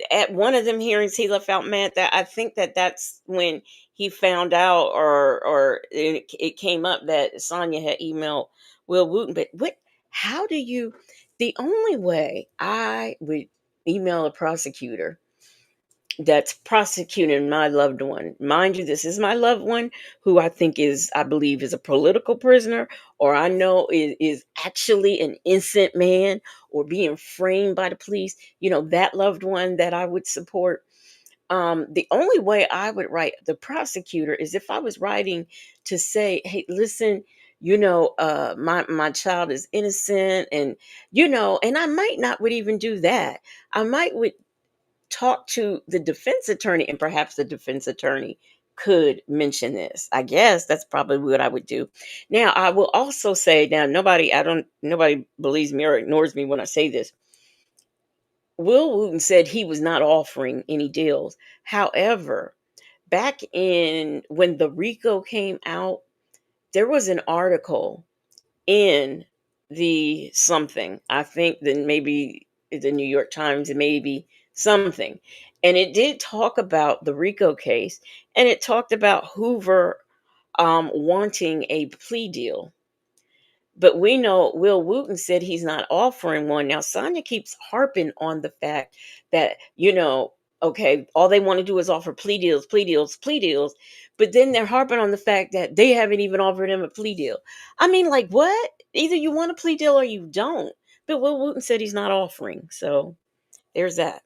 at one of them hearings? He left out mad. That I think that's when he found out, or it came up that Sonia had emailed Will Wooten. But how do you? The only way I would email a prosecutor that's prosecuting my loved one. Mind you, this is my loved one who I believe is a political prisoner, or I know is actually an innocent man or being framed by the police. That loved one that I would support. The only way I would write the prosecutor is if I was writing to say, hey, listen, my child is innocent, and and I might not would even do that. I might would talk to the defense attorney, and perhaps the defense attorney could mention this. I guess that's probably what I would do. Now, I will also say, now nobody believes me or ignores me when I say this. Will Wooten said he was not offering any deals. However, back in when the RICO came out, there was an article in the something, I think then maybe the New York Times, maybe something, and it did talk about the RICO case, and it talked about Hoover wanting a plea deal. But we know Will Wooten said he's not offering one. Now Sonia keeps harping on the fact that okay, all they want to do is offer plea deals, plea deals, plea deals. But then they're harping on the fact that they haven't even offered him a plea deal. I mean, like, what? Either you want a plea deal or you don't. But Will Wooten said he's not offering. So there's that.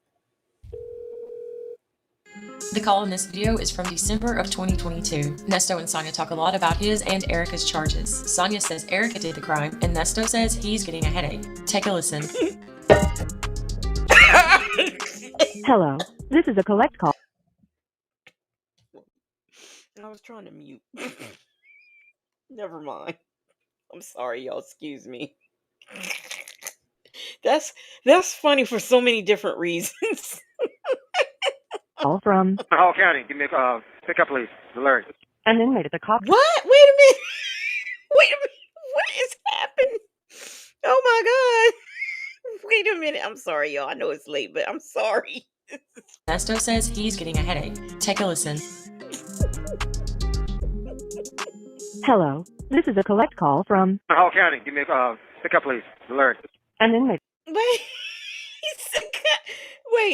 The call in this video is from December of 2022. Nesto and Sonia talk a lot about his and Erica's charges. Sonia says Erica did the crime, and Nesto says he's getting a headache. Take a listen. Hello, this is a collect call. I was trying to mute. Never mind. I'm sorry, y'all. Excuse me. That's funny for so many different reasons. Call from Hall County, give me a pick up, please. Larry. an inmate at the cop. What? Wait a minute. Wait a minute. What is happening? Oh my God. Wait a minute. I'm sorry, y'all. I know it's late, but I'm sorry. Nesto says he's getting a headache. Take a listen. Hello, this is a collect call from Hall County, give me a pick up, please. Larry. an inmate. Wait.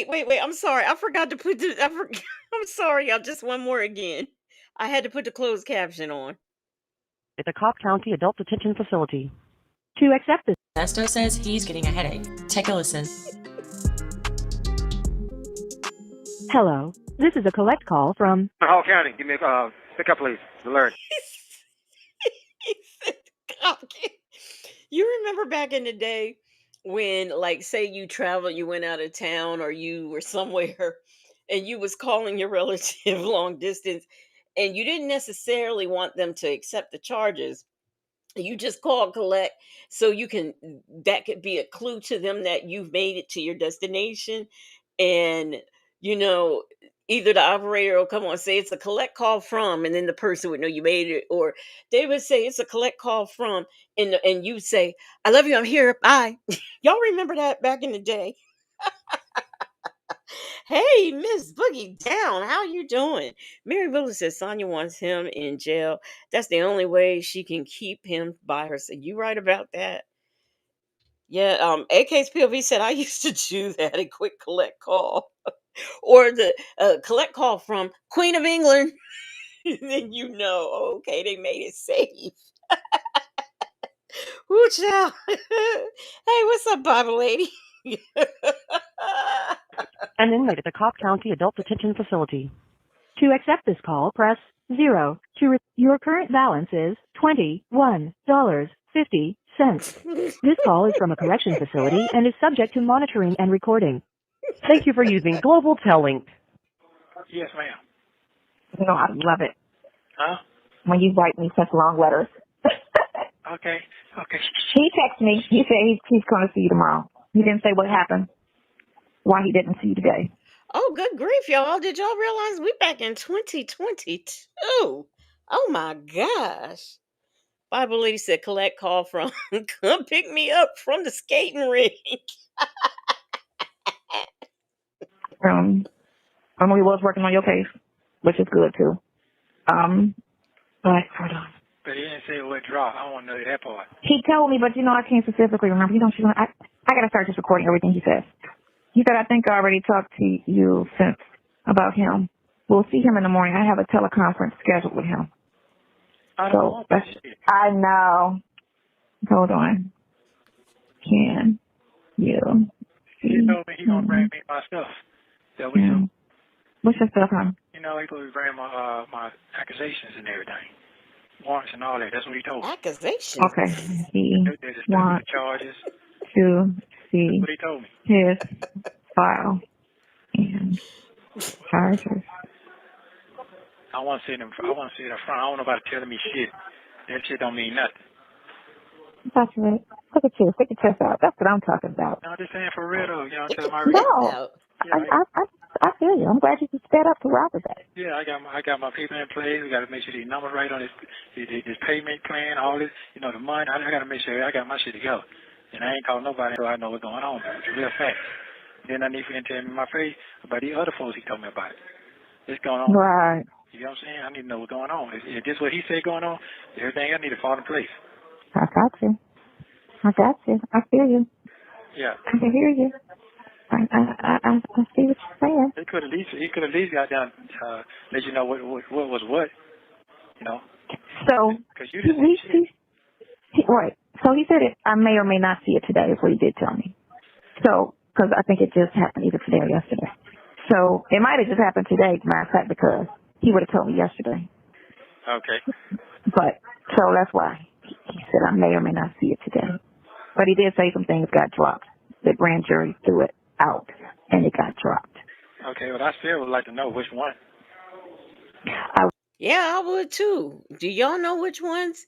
Wait. I'm sorry. I forgot to put I'm sorry, y'all. Just one more again. I had to put the closed caption on. At the Cobb County Adult Detention Facility. To accept this. Nesto says he's getting a headache. Take a listen. Hello, this is a collect call from Hall County, give me a pick up, please. Larry. He said, "Okay." You remember back in the day when, like, say you traveled, you went out of town or you were somewhere and you was calling your relative long distance and you didn't necessarily want them to accept the charges, you just call collect so you can, that could be a clue to them that you've made it to your destination. And you know, either the operator will come on and say it's a collect call from, and then the person would know you made it, or they would say it's a collect call from, and you say, I love you, I'm here, bye. Y'all remember that back in the day? Hey, Miss Boogie Down, how you doing? Mary Willis says Sonya wants him in jail. That's the only way she can keep him by her. So you right about that? Yeah. AK's POV said I used to do that. A quick collect call, or the collect call from Queen of England. Then you know, okay, they made it safe. Woo child. Hey, what's up, Bible lady? An inmate at the Cobb County Adult Detention Facility. To accept this call, press 0. Your current balance is $21.50. This call is from a correction facility and is subject to monitoring and recording. Thank you for using Global Tellink. Yes, ma'am. You know, I love it Huh? when you write me such long letters. Okay. Okay. He texted me. He said he's going to see you tomorrow. He didn't say what happened, why he didn't see you today. Oh, good grief, y'all. Did y'all realize we back in 2022? Oh my gosh. Bible lady said collect call from come pick me up from the skating rink. I know he was working on your case, which is good too. But hold on. But he didn't say what drop. I want to know that part. He told me, but you know I can't specifically remember. You know, I got to start just recording everything he says. He said, I think I already talked to you since about him. We'll see him in the morning. I have a teleconference scheduled with him. I don't want that shit. I know. Hold on. Can you see? He told me he gonna bring me my stuff. That was him. What's your stuff, huh? You know, he supposed to bring my accusations and everything, warrants and all that. That's what he told me. Accusations. Okay. He wants the charges. to see That's what he told me. his file and charges. I want to see it in front. I don't know about telling me shit. That shit don't mean nothing. That's right. Look at you. Stick your chest out. That's what I'm talking about. No, I'm just saying for real though. You know, tell my No. Yeah, I feel you. I'm glad you sped up to where I was at. Yeah, I got my people in place. We got to make sure these numbers right on this payment plan, all this. You know, the money. I got to make sure I got my shit together. And I ain't calling nobody until I know what's going on. It's a real fact. Then I need for him to tell me in my face about the other folks he told me about it. It's going on. Right. You know what I'm saying? I need to know what's going on. Is this what he said going on? Everything I need to fall in place. I got you. I feel you. Yeah. I can hear you. I see what you're saying. He could at least got down let you know what was what. You know. So you didn't right. So he said I may or may not see it today. Is what he did tell me. So because I think it just happened either today or yesterday. So it might have just happened today, matter of fact, because he would have told me yesterday. Okay. But so that's why he said I may or may not see it today. But he did say some things got dropped. The grand jury threw it out, and it got dropped. Okay, well, I still would like to know which one. Yeah, I would too. Do y'all know which ones?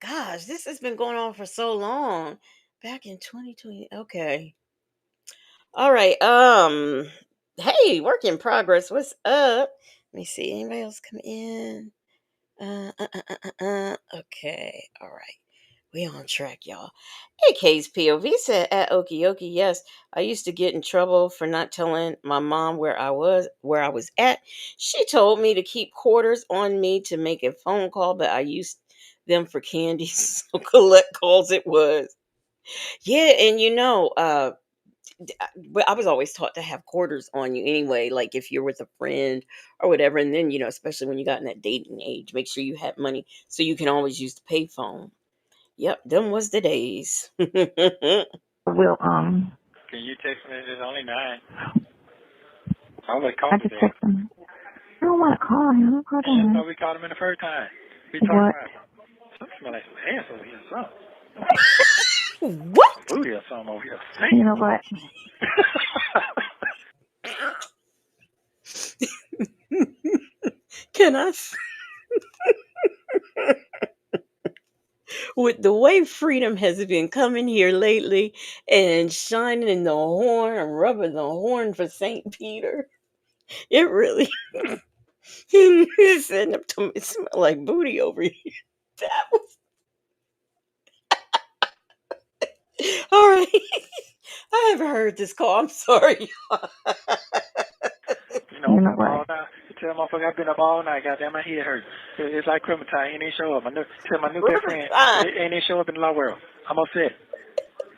Gosh, this has been going on for so long. Back in 2020. Okay. All right. Hey, work in progress. What's up? Let me see. Anybody else come in? Okay. All right. We on track, y'all. AK's POV said at Okioki, yes, I used to get in trouble for not telling my mom where I was at. She told me to keep quarters on me to make a phone call, but I used them for candy, so collect calls it was. Yeah, and but I was always taught to have quarters on you anyway, like if you're with a friend or whatever, and then especially when you got in that dating age, make sure you have money so you can always use the payphone. Yep, them was the days. Will Can you text me? It's only 9. I would call I just text him. I don't want to call him. Hold on. That's why we called him in the first time. We talked about something smell like some ass over here or something. What? booty or something over here. You know what? Can I? With the way Freedom has been coming here lately and shining the horn and rubbing the horn for St. Peter, it really is ending up to smell like booty over here. That was all right. I haven't heard this call. I'm sorry. You know, You know I'm what? all night. You tell motherfucker I've been up all night. Goddamn, my head hurts. It's like criminal time. He ain't show up. Tell my new best friend he ain't show up in the law world. I'm upset.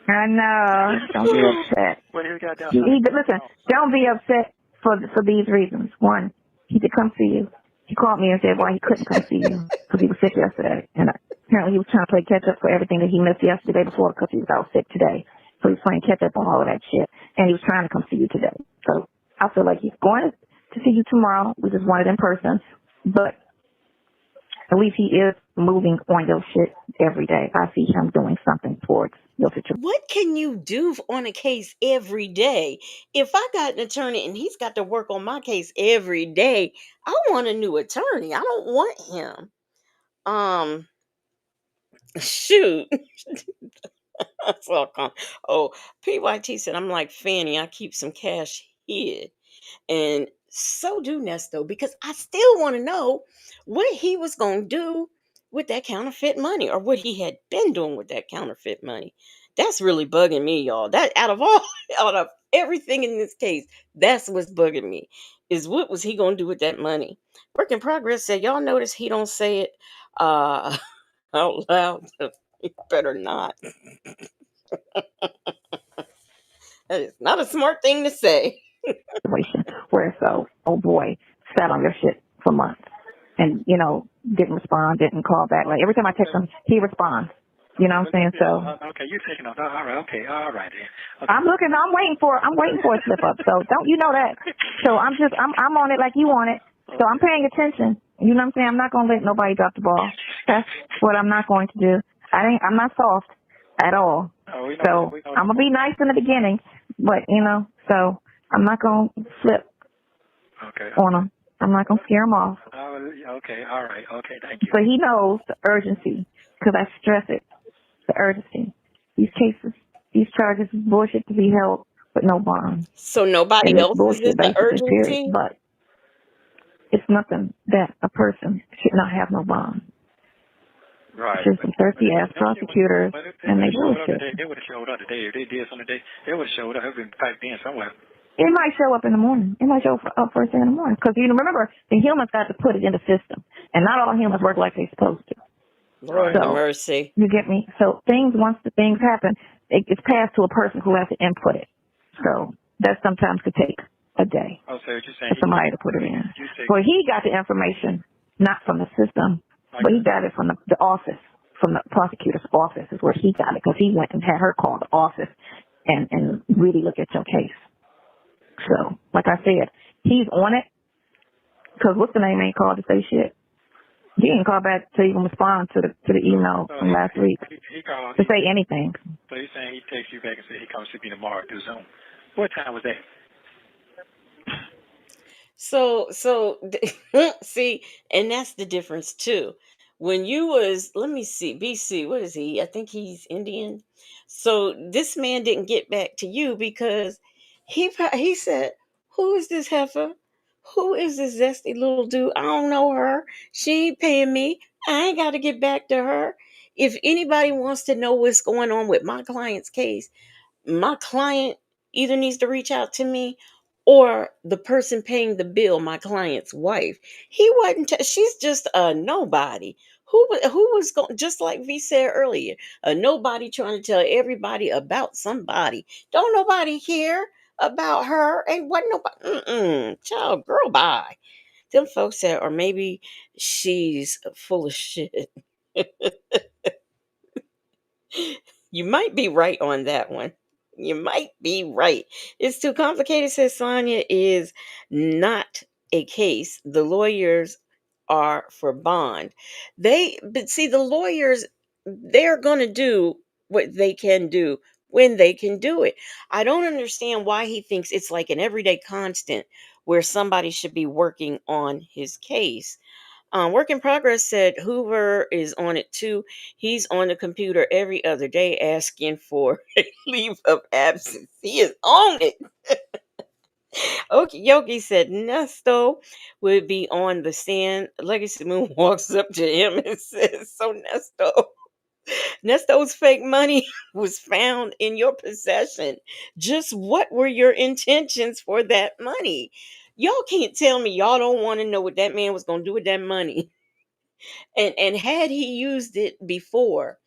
I know. Don't be upset. What he got down? Listen, don't be upset for these reasons. One, he did come see you. He called me and said why he couldn't come see you because he was sick yesterday, and apparently he was trying to play catch up for everything that he missed yesterday before because he was out sick today. So he was playing catch up on all of that shit, and he was trying to come see you today. So I feel like he's going to see you tomorrow. We just want it in person, but at least he is moving on your shit every day. I see him doing something towards your situation. What can you do on a case every day? If I got an attorney and he's got to work on my case every day, I want a new attorney. I don't want him. Shoot. That's all come. Oh, PYT said I'm like Fanny. I keep some cash hid. And so do Nesto, because I still want to know what he was going to do with that counterfeit money, or what he had been doing with that counterfeit money. That's really bugging me, y'all. That out of everything in this case, that's what's bugging me. Is what was he going to do with that money? Work in progress said, y'all notice he don't say it out loud. He better not. That is not a smart thing to say. Where oh boy, sat on your shit for months and, didn't respond, didn't call back. Like every time I text him, he responds. You know what I'm saying? So okay, you're taking off. All right, okay, all right then. Okay. I'm waiting for a slip up. So don't you know that? So I'm on it like you want it. So I'm paying attention. You know what I'm saying? I'm not gonna let nobody drop the ball. That's what I'm not going to do. I'm not soft at all. So I'm gonna be nice in the beginning, but so I'm not gonna flip on him. I'm not gonna scare him off. Okay, all right, okay, thank you. So he knows the urgency, because I stress it. The urgency. These cases, these charges is bullshit to be held with no bond. So nobody and else is the urgency? Period. But it's nothing that a person should not have no bond. Right. It's just some thirsty ass prosecutors, and they bullshit. They would have showed up today. If they did something today, they would have showed up. They've been packed in somewhere. It might show up in the morning. It might show up first thing in the morning. Because remember, the humans got to put it in the system. And not all humans work like they're supposed to. Lord have mercy. You get me? So once the things happen, it's passed to a person who has to input it. So that sometimes could take a day Oh, so you're saying for somebody to put it in. Well, he got the information not from the system, but he got it from the office, from the prosecutor's office is where he got it, because he went and had her call the office and really look at your case. So, like I said, he's on it, because what's the name ain't called to say shit. He didn't call back to even respond to the email from last week he called, to say anything. So he's saying he texts you back and said he comes to me tomorrow through Zoom. What time was that? So see, and that's the difference too. When you was, let me see, BC, what is he? I think he's Indian. So this man didn't get back to you because he said, "Who is this heifer? Who is this zesty little dude? I don't know her. She ain't paying me. I ain't got to get back to her. If anybody wants to know what's going on with my client's case, my client either needs to reach out to me, or the person paying the bill, my client's wife. He wasn't. She's just a nobody. Who was going? Just like V said earlier, a nobody trying to tell everybody about somebody. Don't nobody care about her. Ain't what nobody. Child, girl, bye. Them folks said, or maybe she's full of shit. You might be right on that one. You might be right. It's too complicated, says Sonia, is not a case. The lawyers are for bond. But see, the lawyers, they're going to do what they can do when they can do it. I don't understand why he thinks it's like an everyday constant where somebody should be working on his case. Work in Progress said Hoover is on it too. He's on the computer every other day asking for a leave of absence. He is on it. Okay, Yogi said Nesto would be on the stand. Legacy Moon walks up to him and says, "So Nesto's fake money was found in your possession. Just what were your intentions for that money? Y'all can't tell me y'all don't want to know what that man was going to do with that money. And had he used it before,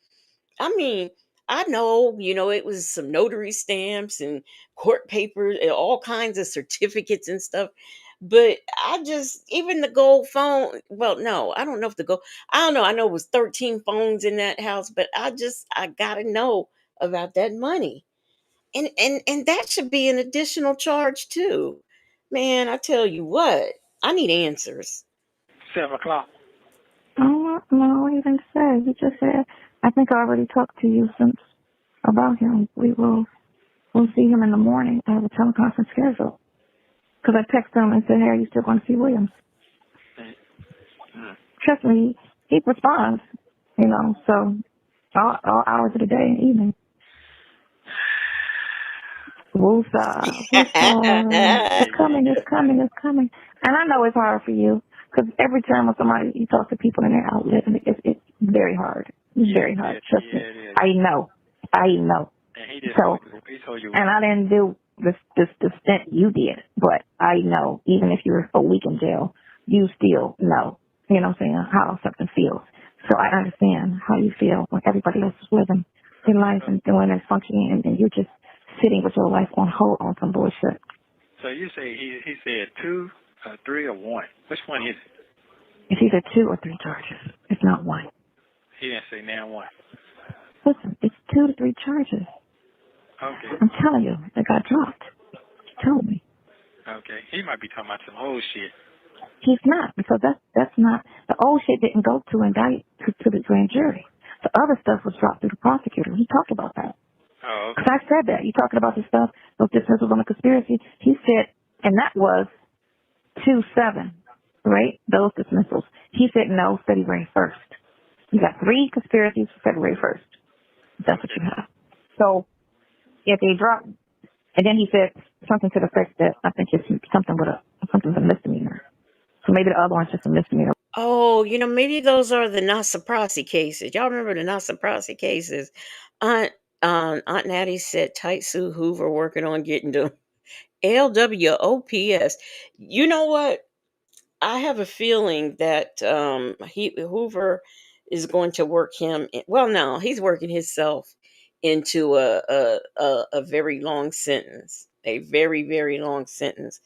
I mean, I know, it was some notary stamps and court papers and all kinds of certificates and stuff. But I just, even the gold phone, well, no, I don't know if the gold, I don't know. I know it was 13 phones in that house, but I got to know about that money. And that should be an additional charge too. Man, I tell you what, I need answers. 7 o'clock. Oh, no, he didn't say. He just said, I think I already talked to you since about him. We'll see him in the morning. I have a teleconference scheduled. Because I texted him and said, hey, are you still going to see Williams? Mm. Trust me, he responds, so all hours of the day and evening. Woosah. It's coming, it's coming, it's coming. And I know it's hard for you because every time when somebody, you talk to people in their outlet, and it's very hard. It's very hard. Trust me. I know. And he just told you. And I didn't do the stint you did, but I know even if you're a week in jail, you still know, what I'm saying, how something feels. So I understand how you feel when everybody else is living their life and doing and functioning, and you're just sitting with your life on hold on some bullshit. So you say he said 2, 3, or 1? Which one is it? It's either 2 or 3 charges. It's not 1. He didn't say now 1. Listen, it's 2 to 3 charges. Okay. I'm telling you, they got dropped. He told me. Okay. He might be talking about some old shit. He's not, because that's not, the old shit didn't go to indict to the grand jury. The other stuff was dropped through the prosecutor. He talked about that. Oh, okay. Because I said that. You talking about the stuff, those dismissals on the conspiracy. He said, and that was 2-7, right? Those dismissals. He said no, February 1st. You got 3 conspiracies for February 1st. That's what you have. So, if they drop, and then he said something to the effect that I think it's something's a misdemeanor. So maybe the other one's just a misdemeanor. Oh, maybe those are the Nasaprasi cases. Y'all remember the Nasaprasi cases? Aunt Aunt Natty said tight Sue Hoover working on getting the LWOPS. You know what? I have a feeling that Hoover is going to work him. Well, no, he's working himself into a very long sentence, a very very long sentence.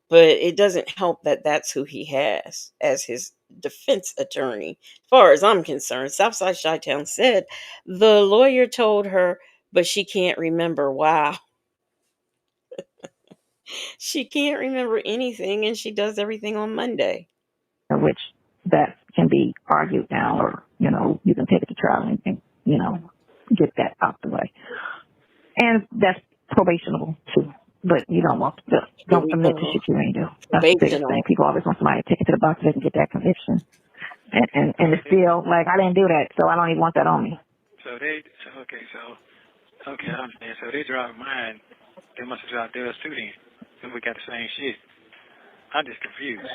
But it doesn't help that that's who he has as his defense attorney. As far as I'm concerned, Southside Chi-Town said the lawyer told her, but she can't remember. Wow. She can't remember anything and she does everything on Monday. Which that can be argued now, or, you can take it to trial and get that out the way. And that's probationable too. But you don't admit to shit you ain't do. That's the biggest thing. People always want somebody to take it to the box so they can get that conviction. And it's still like, I didn't do that, so I don't even want that on me. Okay, I understand. So they dropped mine. They must have dropped theirs too then. If we got the same shit. I'm just confused.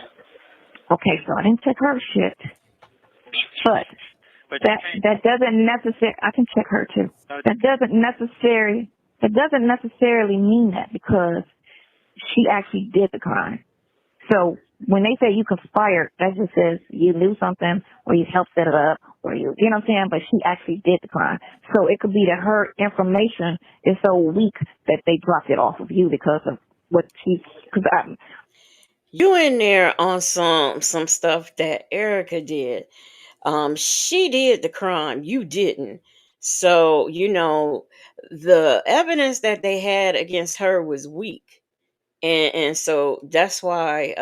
Okay, so I didn't check her shit. But that doesn't necessarily, I can check her too. That doesn't necessarily mean that, because she actually did the crime. So when they say you conspired, that just says you knew something, or you helped set it up, or you know what I'm saying? But she actually did the crime. So it could be that her information is so weak that they dropped it off of you because of what you in there on some stuff that Erica did. She did the crime, you didn't. So, the evidence that they had against her was weak. And so that's why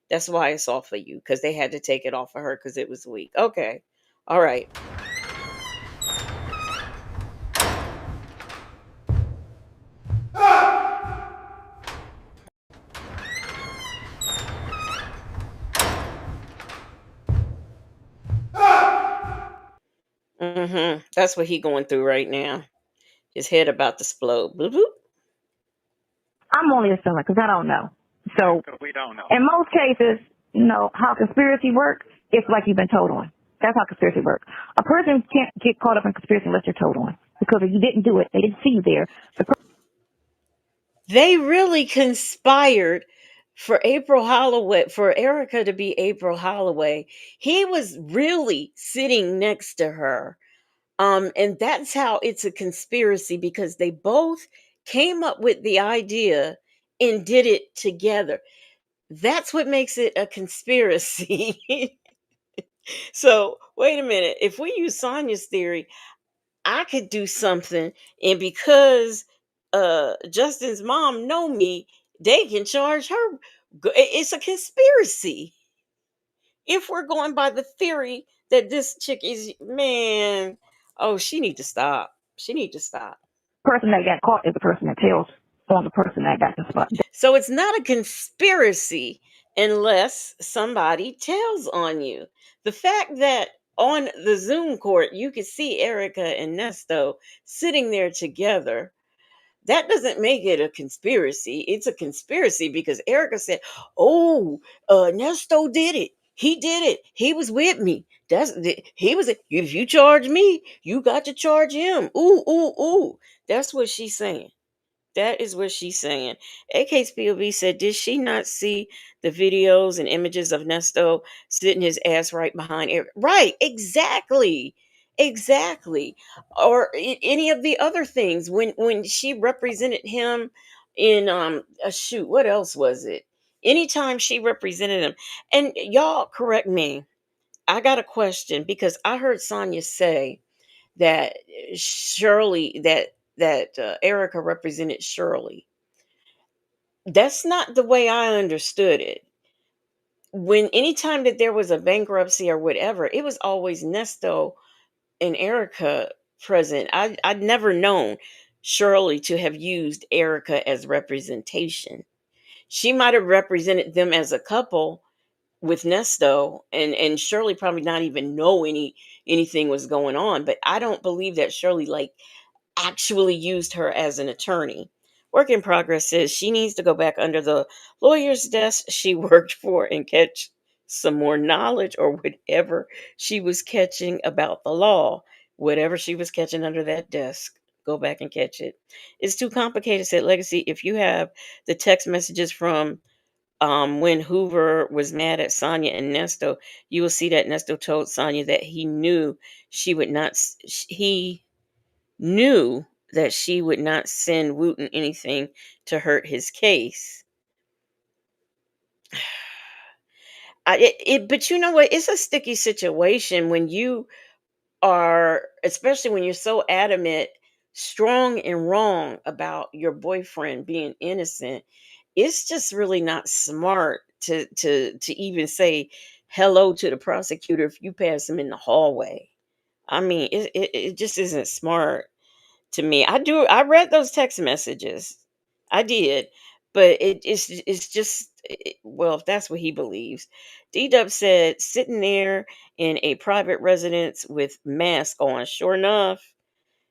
it's off of you, because they had to take it off of her because it was weak. Okay. All right. That's what he going through right now. His head about to explode. Bloop, bloop. I'm only assuming because I don't know. So Because we don't know. in most cases, how conspiracy works, it's like you've been told on. That's how conspiracy works. A person can't get caught up in conspiracy unless you're told on. Because if you didn't do it, they didn't see you there. They really conspired for April Holloway, for Erica to be April Holloway. He was really sitting next to her. And that's how it's a conspiracy, because they both came up with the idea and did it together. That's what makes it a conspiracy. So, wait a minute. If we use Sonya's theory, I could do something, and because Justin's mom know me, they can charge her. It's a conspiracy. If we're going by the theory that this chick is, man, oh, she need to stop. She need to stop. Person that got caught is the person that tells on the person that got the spot. So it's not a conspiracy unless somebody tells on you. The fact that on the Zoom court you could see Erica and Nesto sitting there together, that doesn't make it a conspiracy. It's a conspiracy because Erica said, "Oh, Nesto did it. He did it. He was with me. He was. If you charge me, you got to charge him." Ooh, ooh, ooh. That's what she's saying. That is what she's saying. AK's POV said, did she not see the videos and images of Nesto sitting his ass right behind Eric? Right, exactly. Exactly. Or any of the other things when she represented him in a shoot, what else was it? Anytime she represented him. And y'all correct me. I got a question because I heard Sonya say that Shirley that Erica represented Shirley. That's not the way I understood it. When anytime that there was a bankruptcy or whatever, it was always Nesto and Erica present. I'd never known Shirley to have used Erica as representation. She might have represented them as a couple with Nesto, and Shirley probably not even know anything was going on. But I don't believe that Shirley actually used her as an attorney. Work in Progress says she needs to go back under the lawyer's desk she worked for and catch some more knowledge or whatever she was catching about the law. Whatever she was catching under that desk, go back and catch it. It's too complicated, said Legacy. If you have the text messages from when Hoover was mad at Sonya and Nesto, you will see that Nesto told Sonya that he knew she would not, he knew that she would not send Wooten anything to hurt his case. But you know what? It's a sticky situation when you are, especially when you're so adamant, strong and wrong about your boyfriend being innocent. It's just really not smart to even say hello to the prosecutor if you pass him in the hallway. I mean, it just isn't smart to me. I read those text messages. I did. But it's just well, if that's what he believes. D-Dub said sitting there in a private residence with mask on. Sure enough.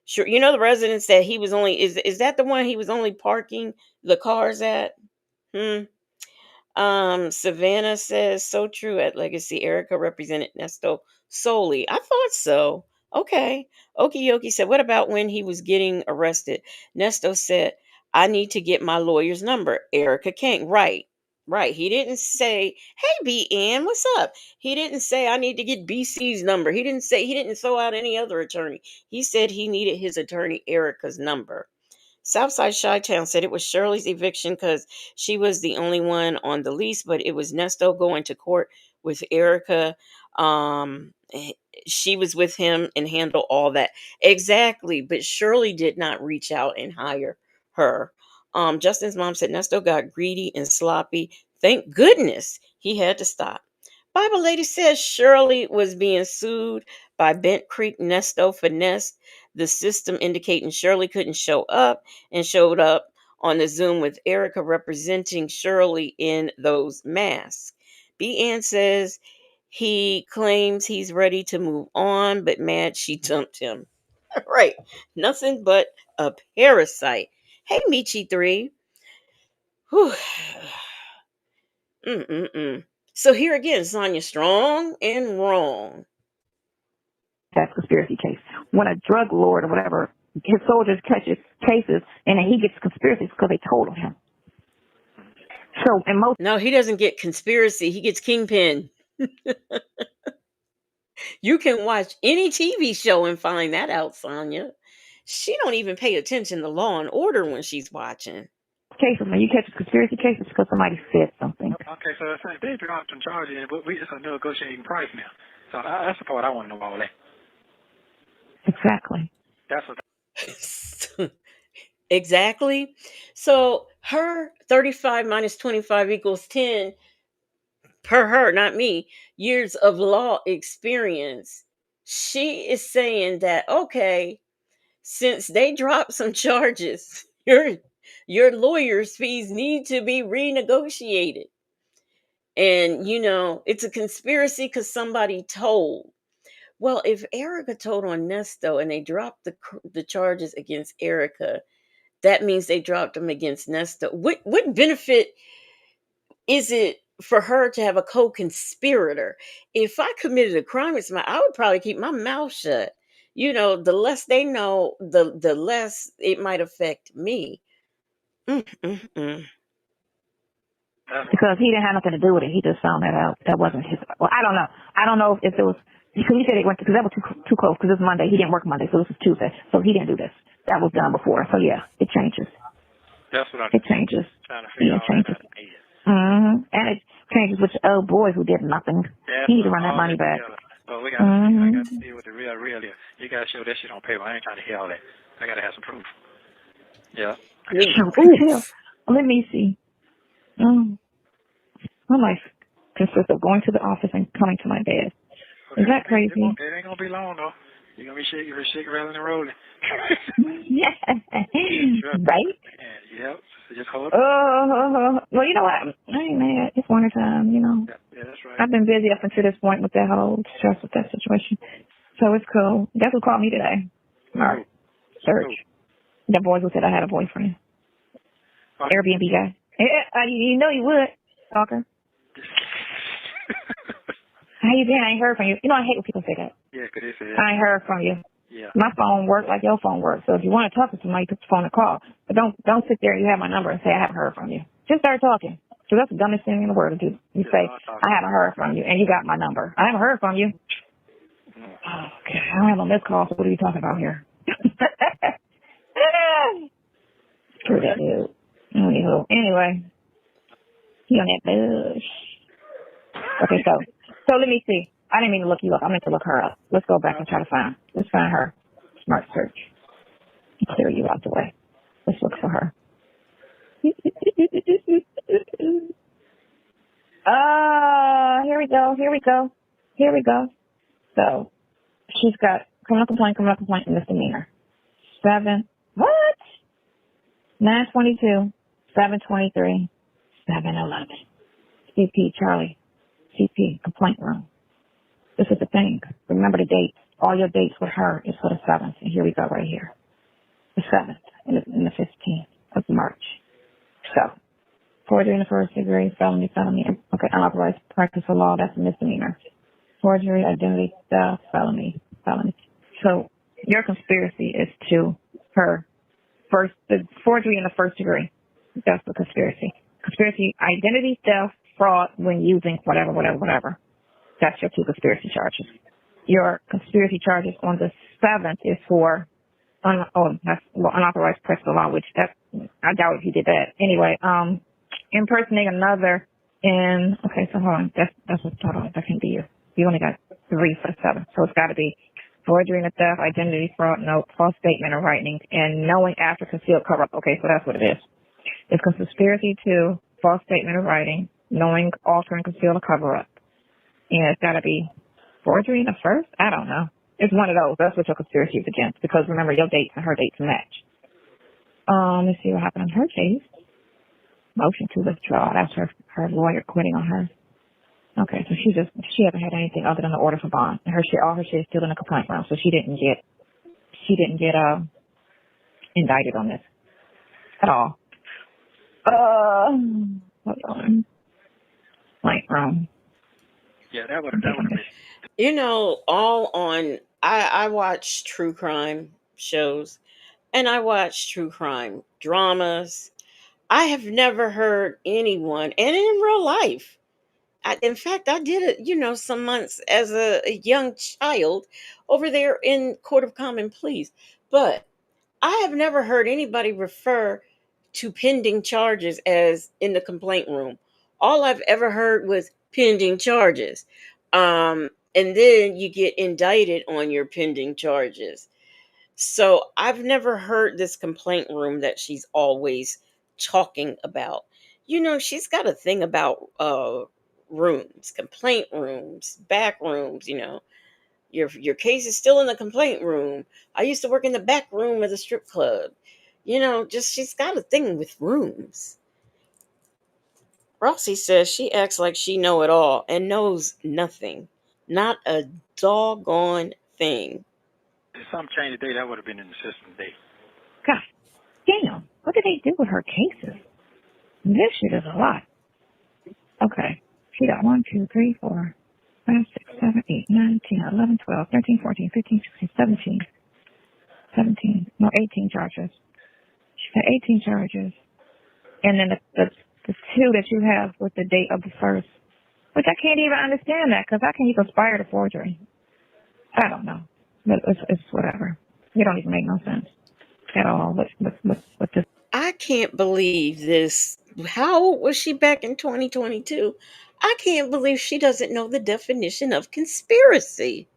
Sure, you know the residence that he was only is that the one he was only parking the cars at? Hmm. Savannah says, so true at Legacy. Erica represented Nesto solely. I thought so. Okay. Okiyoki said, what about when he was getting arrested? Nesto said, I need to get my lawyer's number. Erica can't. Right. Right. He didn't say, hey, BN, what's up? He didn't say, I need to get BC's number. He didn't throw out any other attorney. He said he needed his attorney, Erica's number. Southside Chi-Town said it was Shirley's eviction because she was the only one on the lease, but it was Nesto going to court with Erica. She was with him and handled all that. Exactly, but Shirley did not reach out and hire her. Justin's mom said Nesto got greedy and sloppy. Thank goodness he had to stop. Bible Lady says Shirley was being sued by Bent Creek Nesto finesse the system, indicating Shirley couldn't show up and showed up on the Zoom with Erica representing Shirley in those masks. B. Ann says He claims he's ready to move on, but mad she dumped him. Right. Nothing but a parasite. Hey, Michi3. Whew. Mm-mm-mm. So here again, Sonya, strong and wrong. That's conspiracy case. When a drug lord or whatever, his soldiers catches cases and then he gets conspiracies because they told him. So in most No, he doesn't get conspiracy. He gets kingpin. You can watch any TV show and find that out, Sonya. She don't even pay attention to Law and Order when she's watching. cases, when you catch a conspiracy case, it's because somebody said something. Okay, so it's like they dropped some charges, but we just a negotiating price now. So that's the part I want to know about that. Exactly. That's what. Exactly. So her 35 minus 25 equals 10 per her, not me, years of law experience. She is saying that, okay, since they dropped some charges, your lawyer's fees need to be renegotiated. And it's a conspiracy because somebody told. Well, if Erica told on Nesto and they dropped the charges against Erica, that means they dropped them against Nesto. What benefit is it for her to have a co-conspirator? If I committed a crime, I would probably keep my mouth shut. The less they know, the less it might affect me. Mm-mm-mm. Because he didn't have nothing to do with it. He just found that out. That wasn't his. Well, I don't know. I don't know if it was because he said it went because that was too close. Because it's Monday. He didn't work Monday, so this is Tuesday. So he didn't do this. That was done before. So yeah, it changes. That's what I'm It changes. trying to figure Yeah, it changes. out. And it changes with old boys who did nothing. He need to run that money back. Well, we got I got to deal with the real here. You got to show that shit on paper. I ain't trying to hear all that. I got to have some proof. Yeah. Let me see. My life consists of going to the office and coming to my bed. Is that crazy? It ain't going to be long, though. You're going to be shaking, rattling, and rolling. Yeah. Right? Yep. So just hold Well, you know what? I ain't mad. It's wintertime, Yeah, that's right. I've been busy up until this point with that whole stress with that situation. So it's cool. That's who called me today. Mark. Search. The boys who said I had a boyfriend. Airbnb guy. Yeah, you know you would, stalker. How you been? I ain't heard from you. I hate when people say that. Yeah, because they say I ain't heard from you. Yeah. My phone works like your phone works. So if you want to talk to somebody, pick the phone and call. But don't sit there and you have my number and say I haven't heard from you. Just start talking. So that's the dumbest thing in the world to do. You say I haven't heard from you and you got my number. I haven't heard from you. Okay, I don't have a missed call. So what are you talking about here? Screw that dude. Anyway, he on that bush. Okay, so let me see. I didn't mean to look you up. I meant to look her up. Let's go back and try to let's find her. Smart search. Clear you out the way. Let's look for her. Here we go. So, she's got criminal complaint, and misdemeanor. what? 922, 723, 711. CP, Charlie. CP, complaint room. This is the thing. Remember the dates. All your dates with her is for the 7th. And here we go right here. The 7th and the 15th of March. So, forgery in the first degree, felony. Okay, unauthorized practice of law, that's a misdemeanor. Forgery, identity theft, felony. So, your conspiracy is to her the forgery in the first degree. That's the conspiracy. Conspiracy, identity theft, fraud when using whatever. That's your 2 conspiracy charges. Your conspiracy charges on the 7th is for unauthorized practice of law, which I doubt if you did that. Anyway, impersonating another so hold on. That can't be you. You only got 3 for the 7th. So it's got to be forgery and theft, identity fraud, false statement of writing, and knowing after concealed cover-up. Okay, so that's what it is. It's conspiracy to false statement of writing, knowing, altering, conceal, or cover-up. And it's got to be forgery in the first? I don't know. It's one of those. That's what your conspiracy is against. Because remember, your dates and her dates match. Let's see what happened on her case. Motion to withdraw. That's her lawyer quitting on her. Okay, so she hasn't had anything other than the order for bond. All her shit is still in the complaint room, so she didn't get indicted on this at all. Hold on. Complaint room. Yeah, that would have been. You know, all on. I watch true crime shows and I watch true crime dramas. I have never heard anyone, and in real life, in fact, I did it, some months as a young child over there in Court of Common Pleas. But I have never heard anybody refer to pending charges as in the complaint room. All I've ever heard was pending charges. And then you get indicted on your pending charges. So I've never heard this complaint room that she's always talking about. She's got a thing about rooms, complaint rooms, back rooms, your case is still in the complaint room. I used to work in the back room of the strip club. Just she's got a thing with rooms. Rossi says she acts like she know it all and knows nothing. Not a doggone thing. If something changed today, that would have been in the system today. God damn, what did they do with her cases? This shit is a lot. Okay, she got 1, 2, 3, 4, 5, 6, 7, 8, 9, 10, 11, 12, 13, 14, 15, 16, 18 charges. She got 18 charges. And then the two that you have with the date of the first, which I can't even understand that because I can't even conspire to forgery. I don't know. But it's whatever. It don't even make no sense at all. What this? I can't believe this. How old was she back in 2022? I can't believe she doesn't know the definition of conspiracy.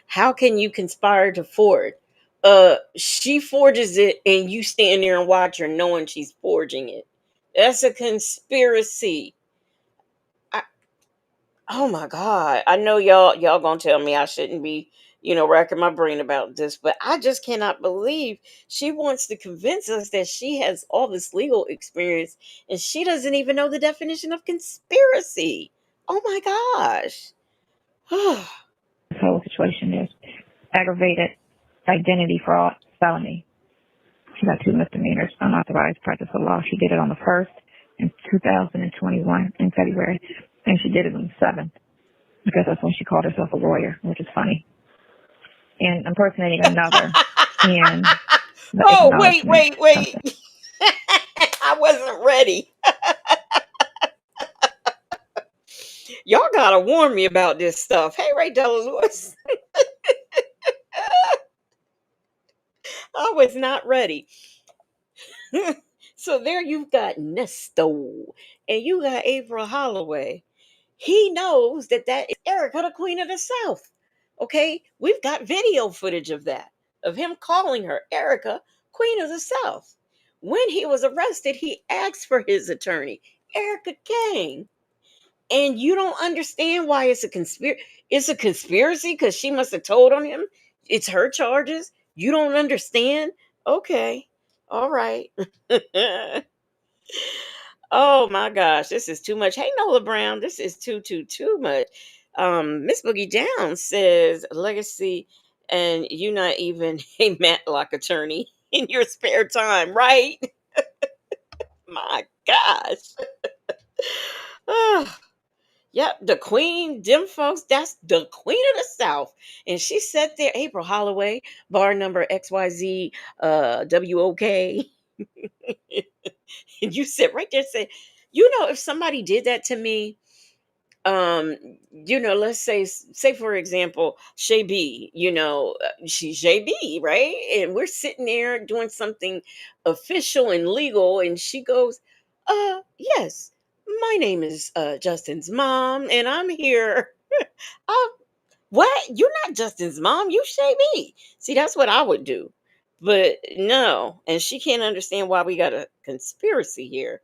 How can you conspire to forge? She forges it and you stand there and watch her knowing she's forging it. That's a conspiracy. I, oh my God. I know y'all gonna tell me I shouldn't be, racking my brain about this, but I just cannot believe she wants to convince us that she has all this legal experience and she doesn't even know the definition of conspiracy. Oh my gosh. This whole situation is aggravated identity fraud felony. She got 2 misdemeanors, unauthorized practice of law. She did it on the 1st in 2021 in February, and she did it on the 7th because that's when she called herself a lawyer, which is funny. And impersonating another. And oh, wait. I wasn't ready. Y'all gotta warn me about this stuff. Hey, Ray Della Lewis. I was not ready. So there you've got Nesto and you got April Holloway. He knows that is Erica, the Queen of the South. Okay, we've got video footage of that, of him calling her Erica, Queen of the South. When he was arrested, he asked for his attorney, Erica Kane. And you don't understand why it's a conspiracy. It's a conspiracy because she must have told on him. It's her charges. You don't understand? Okay. All right. Oh my gosh, this is too much. Hey Nola Brown, this is too much. Miss Boogie Down says legacy and you not even a Matlock attorney in your spare time, right? My gosh. Ah, yep, the queen, them folks, that's the queen of the South. And she sat there, April Holloway, bar number XYZ WOK. And you sit right there and say, if somebody did that to me, let's say for example, Shay B, she's Shay B, right? And we're sitting there doing something official and legal, and she goes, yes, my name is Justin's mom, and I'm here. uh, what? You're not Justin's mom, you Shay B. See, that's what I would do. But no, and she can't understand why we got a conspiracy here.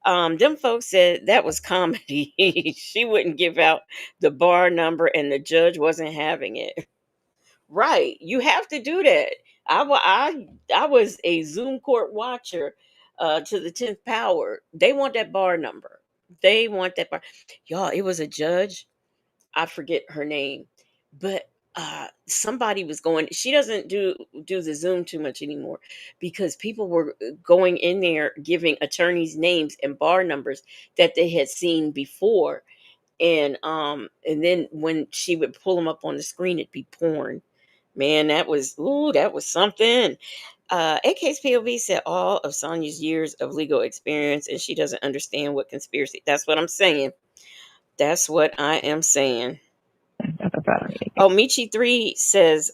Them folks said that was comedy. She wouldn't give out the bar number and the judge wasn't having it. Right. You have to do that. I was a Zoom court watcher to the 10th power. They want that bar number. They want that part. Y'all, it was a judge. I forget her name, but somebody was going. She doesn't do the Zoom too much anymore because people were going in there giving attorneys names and bar numbers that they had seen before, and then when she would pull them up on the screen, it'd be porn. Man, that was something. AK's POV said all of Sonya's years of legal experience, and she doesn't understand what conspiracy. That's what I'm saying. That's what I am saying. That's about it. Oh, Michi3 says,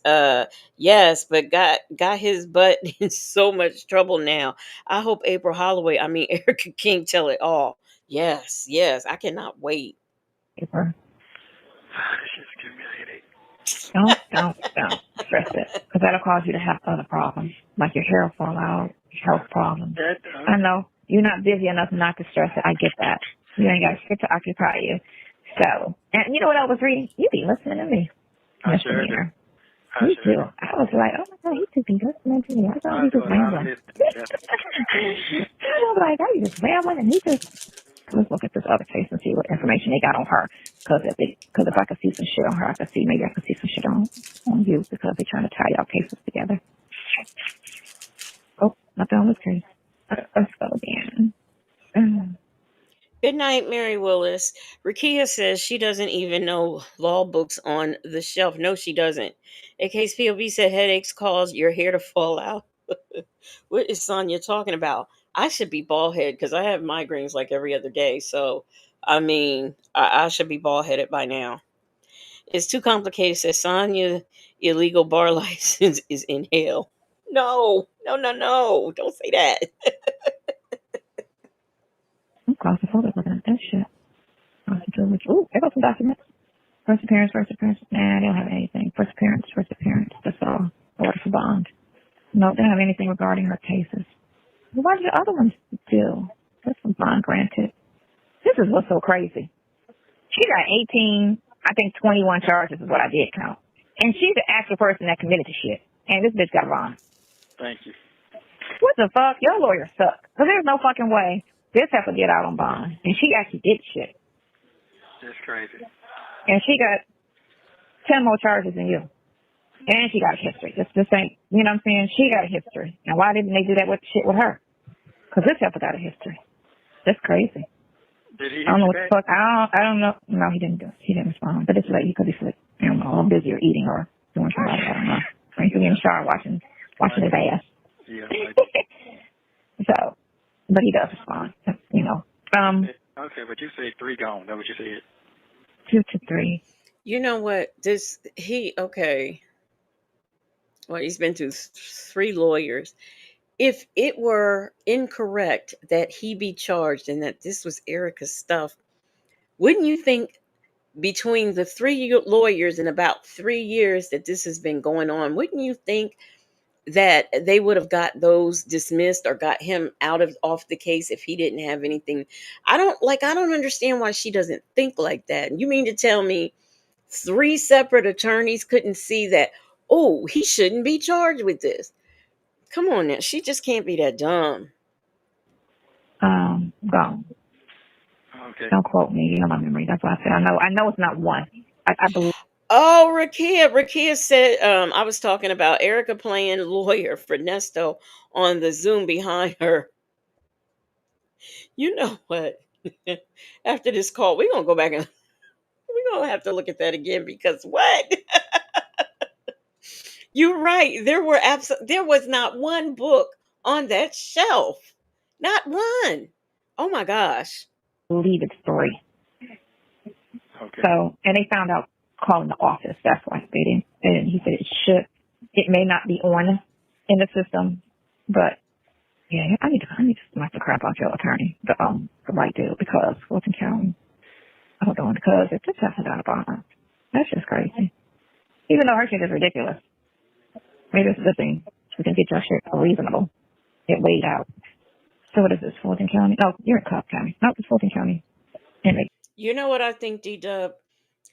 yes, but got his butt in so much trouble now. I hope April Holloway, I mean Erica King, tell it all. Yes, yes, I cannot wait. Paper. This shit's giving me a headache. Don't stress it, because that'll cause you to have other problems, like your hair fall out, health problems. I know you're not busy enough not to stress it. I get that. You ain't got shit to occupy you. So, and you know what I was reading? You be listening to me. I sure do. Me too. I was like, oh my God, he could be listening to me. I thought he was rambling. I was like, are you just rambling? And he just, let's look at this other case and see what information they got on her. Because if I could see some shit on her, maybe I could see some shit on you, because they're trying to tie y'all cases together. Oh, nothing on this case. Let's go again. Good night, Mary Willis. Rakia says she doesn't even know law books on the shelf. No, she doesn't. AK's POV said headaches cause your hair to fall out. What is Sonya talking about? I should be bald headed because I have migraines like every other day. So, I mean, I should be bald headed by now. It's too complicated. Says Sonya illegal bar license is in hell. No, no, no, no. Don't say that. I'm crossing photos looking at that shit. Ooh, there goes some documents. First appearance. Nah, they don't have anything. First appearance. That's all. Order for bond. No, they don't have anything regarding her cases. Well, why did the other ones do? That's some bond granted. This is what's so crazy. She got 18, I think 21 charges is what I did count. And she's the actual person that committed the shit. And this bitch got bond. Thank you. What the fuck? Your lawyer suck. Because there's no fucking way this has to get out on bond. And she actually did shit. That's crazy. And she got 10 more charges than you. And she got a history. This ain't, you know what I'm saying? She got a history. And why didn't they do that with shit with her? Because this heifer got a history. That's crazy. Did he? I don't know what the fuck. I don't know. No, he didn't do it. He didn't respond. But it's late because he's like, I don't know, all busy or eating or doing something. I don't know. Or he could be in the shower watching his ass. Yeah. So, but he does respond. You know. Okay, but you say 3 gone. That's what you said. 2 to 3. You know what? Okay. Well, he's been through 3 lawyers. If it were incorrect that he be charged and that this was Erica's stuff, wouldn't you think between the 3 lawyers and about 3 years that this has been going on, wouldn't you think that they would have got those dismissed or got him off the case if he didn't have anything? I don't understand why she doesn't think like that. You mean to tell me 3 separate attorneys couldn't see that, oh, he shouldn't be charged with this? Come on now. She just can't be that dumb. Gone. Okay. Don't quote me. You know my memory. That's why I said I know it's not one. I believe. Oh, Rakia said, I was talking about Erica playing lawyer for Nesto on the Zoom behind her. You know what? After this call, we're going to go back and we're going to have to look at that again because what? You're right. There was not one book on that shelf. Not one. Oh my gosh. Believe it's 3. Okay. So, and they found out calling the office. That's why they didn't. And he said it may not be on in the system, but yeah, I need to smack the crap out your attorney, the right dude, because Fulton County. Hold on, because it just hasn't done a bond. That's just crazy. Even though her shit is ridiculous. Maybe it's a good thing. We can get your shit reasonable. Get weighed out. So what is this, Fulton County? No, you're in Cobb County. No, it's Fulton County. You know what I think, D-Dub?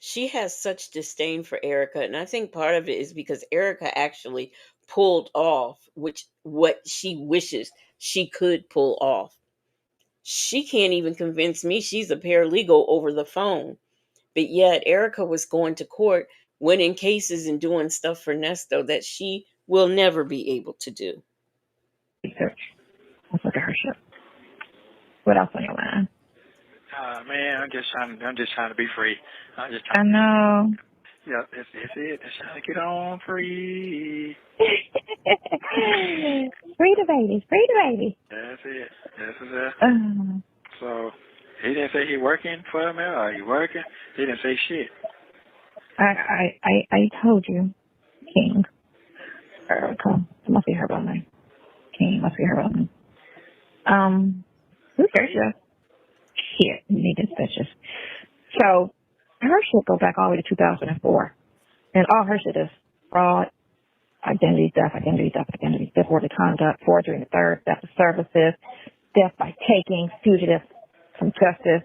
She has such disdain for Erica, and I think part of it is because Erica actually pulled off what she wishes she could pull off. She can't even convince me she's a paralegal over the phone. But yet Erica was going to court, winning cases and doing stuff for Nesto that she will never be able to do. Research. Let's look at her shit. What else on your mind? Man, I'm just trying to be free. I know. Yeah, that's it. Just trying to get on free. Free the baby. Free the baby. That's it. This is it. Uh, So he didn't say he working for me or he working. He didn't say shit. I told you, King. Erica. It must be her by name. King must be her by name. Who cares? Shit, you need this bitches. So her shit go back all the way to 2004, and all her shit is fraud, identity theft, disorderly conduct, forgery in the third, theft of services, theft by taking, fugitive from justice.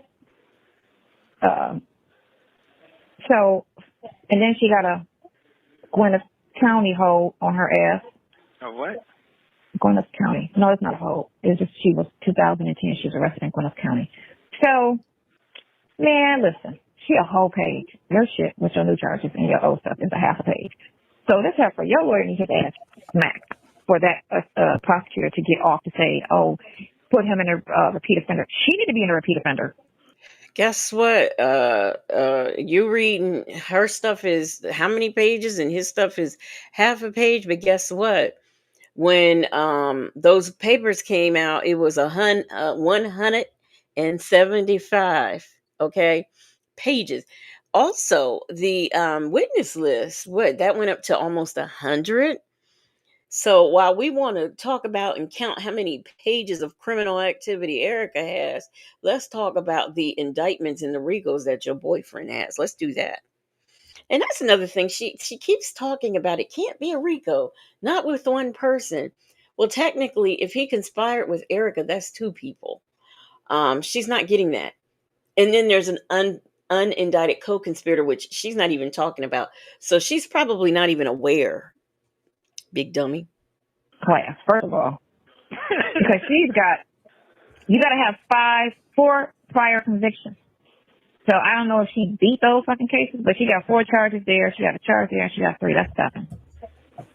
So, and then she got a Gwinnett County hold on her ass. A what? Gwinnett County. No, it's not a hold. It's just she was 2010. She was arrested in Gwinnett County. So, man, listen. She a whole page. Your shit with your new charges and your old stuff is a half a page. So this her for your lawyer needs his ass smacked for that prosecutor to get off to say, oh, put him in a repeat offender. She need to be in a repeat offender. Guess what? You reading her stuff is how many pages, and his stuff is half a page. But guess what? When those papers came out, it was 175 pages. Also, the witness list, that went up to almost 100. So while we want to talk about and count how many pages of criminal activity Erica has, let's talk about the indictments and the RICOs that your boyfriend has. Let's do that. And that's another thing. She keeps talking about it can't be a RICO, not with one person. Well, technically, if he conspired with Erica, that's two people. She's not getting that. And then there's an unindicted co-conspirator, which she's not even talking about. So she's probably not even aware. Big dummy. Class, first of all. Because you got to have 4 prior convictions. So I don't know if she beat those fucking cases, but she got 4 charges there, she got a charge there, and she got 3. That's 7.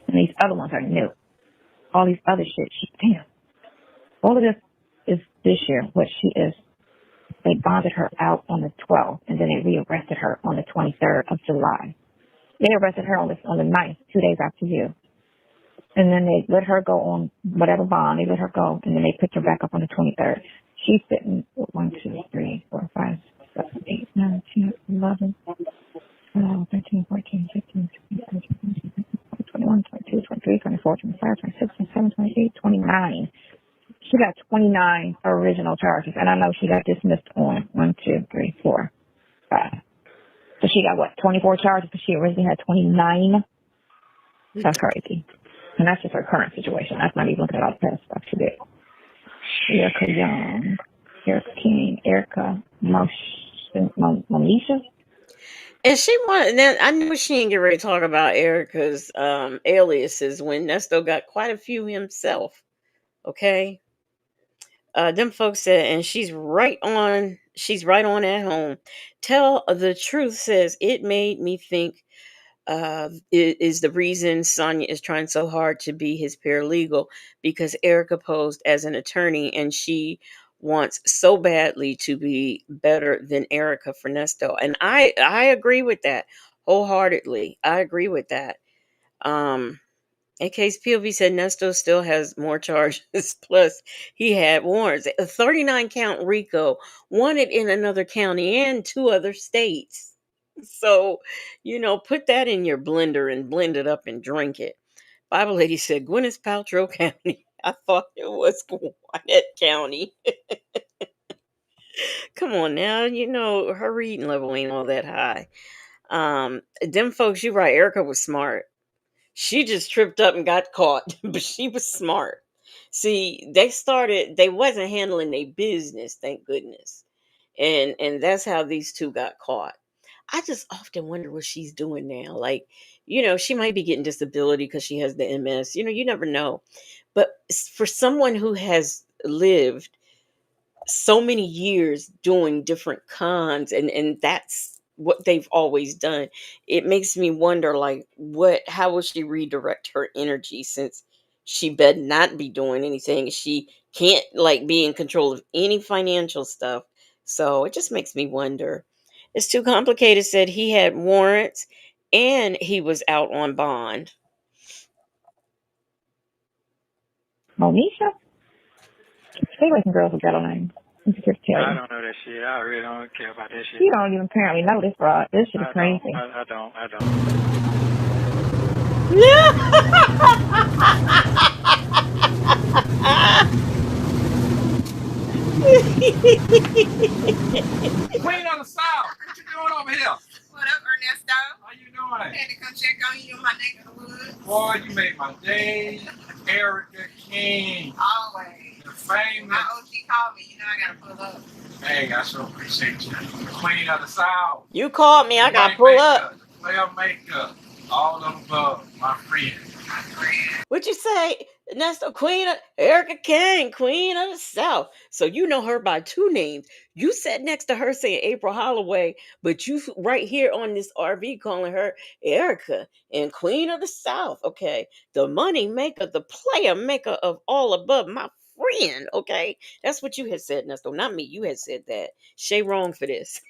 And these other ones are new. All these other shit, damn. All of this is this year, what she is. They bonded her out on the 12th, and then they rearrested her on the 23rd of July. They arrested her on the 9th, 2 days after you. And then they let her go on whatever bond. They let her go, and then they picked her back up on the 23rd. She's sitting 1, 2, 3, 4, 5, 7, 8, 9, 10, 11, 12, 13, 14, 15, 16, 17, 21, 22, 23, 24, 25, 26, 27, 28, 29. She got 29 original charges, and I know she got dismissed on 1, 2, 3, 4, 5. So she got, 24 charges, but she originally had 29? That's crazy. And that's just her current situation. That's not even looking at all the past stuff she did. Erica Young, Erica King, Erica Monisha. And she wanted. Then I knew she didn't get ready to talk about Erica's aliases when Nesto got quite a few himself. Okay, them folks said, and she's right on. She's right on at home. Tell the truth says it made me think. Is the reason Sonia is trying so hard to be his paralegal because Erica posed as an attorney and she wants so badly to be better than Erica for Nesto. And I agree with that wholeheartedly. I agree with that. In case POV said Nesto still has more charges, plus he had warrants. A 39 count RICO, wanted in another county and 2 other states. So, put that in your blender and blend it up and drink it. Bible lady said Gwyneth Paltrow County. I thought it was Gwinnett County. Come on now, her reading level ain't all that high. Them folks, you're right. Erica was smart. She just tripped up and got caught, but she was smart. See, they wasn't handling their business, thank goodness. And that's how these two got caught. I just often wonder what she's doing now. Like, she might be getting disability because she has the MS. You never know. But for someone who has lived so many years doing different cons, and that's what they've always done. It makes me wonder, like, how will she redirect her energy, since she better not be doing anything. She can't, like, be in control of any financial stuff. So it just makes me wonder. It's too complicated. Said he had warrants and he was out on bond. Monisha? Stay away from girls with ghetto names. I'm just tell I you. don't know that shit. I really don't care about that shit. You don't even apparently know this, bro. This shit is crazy. I don't. Queen of the South, what you doing over here? What up, Ernesto? How you doing? I had to come check on you in my neck of the woods. Boy, you made my day. Erica King. Always. The famous. My OG called me. You know I gotta pull up. Hey, I so appreciate you. Queen of the South. You called me, I gotta pull up. Player makeup. All of them above, my friend. My friend. What'd you say? Nesto, Queen of Erica Kane, Queen of the South. So you know her by two names. You sat next to her saying April Holloway, but you right here on this RV calling her Erica and Queen of the South. Okay. The money maker, the player maker of all above, my friend. Okay. That's what you had said, Nesto. Not me. You had said that. Shay wrong for this.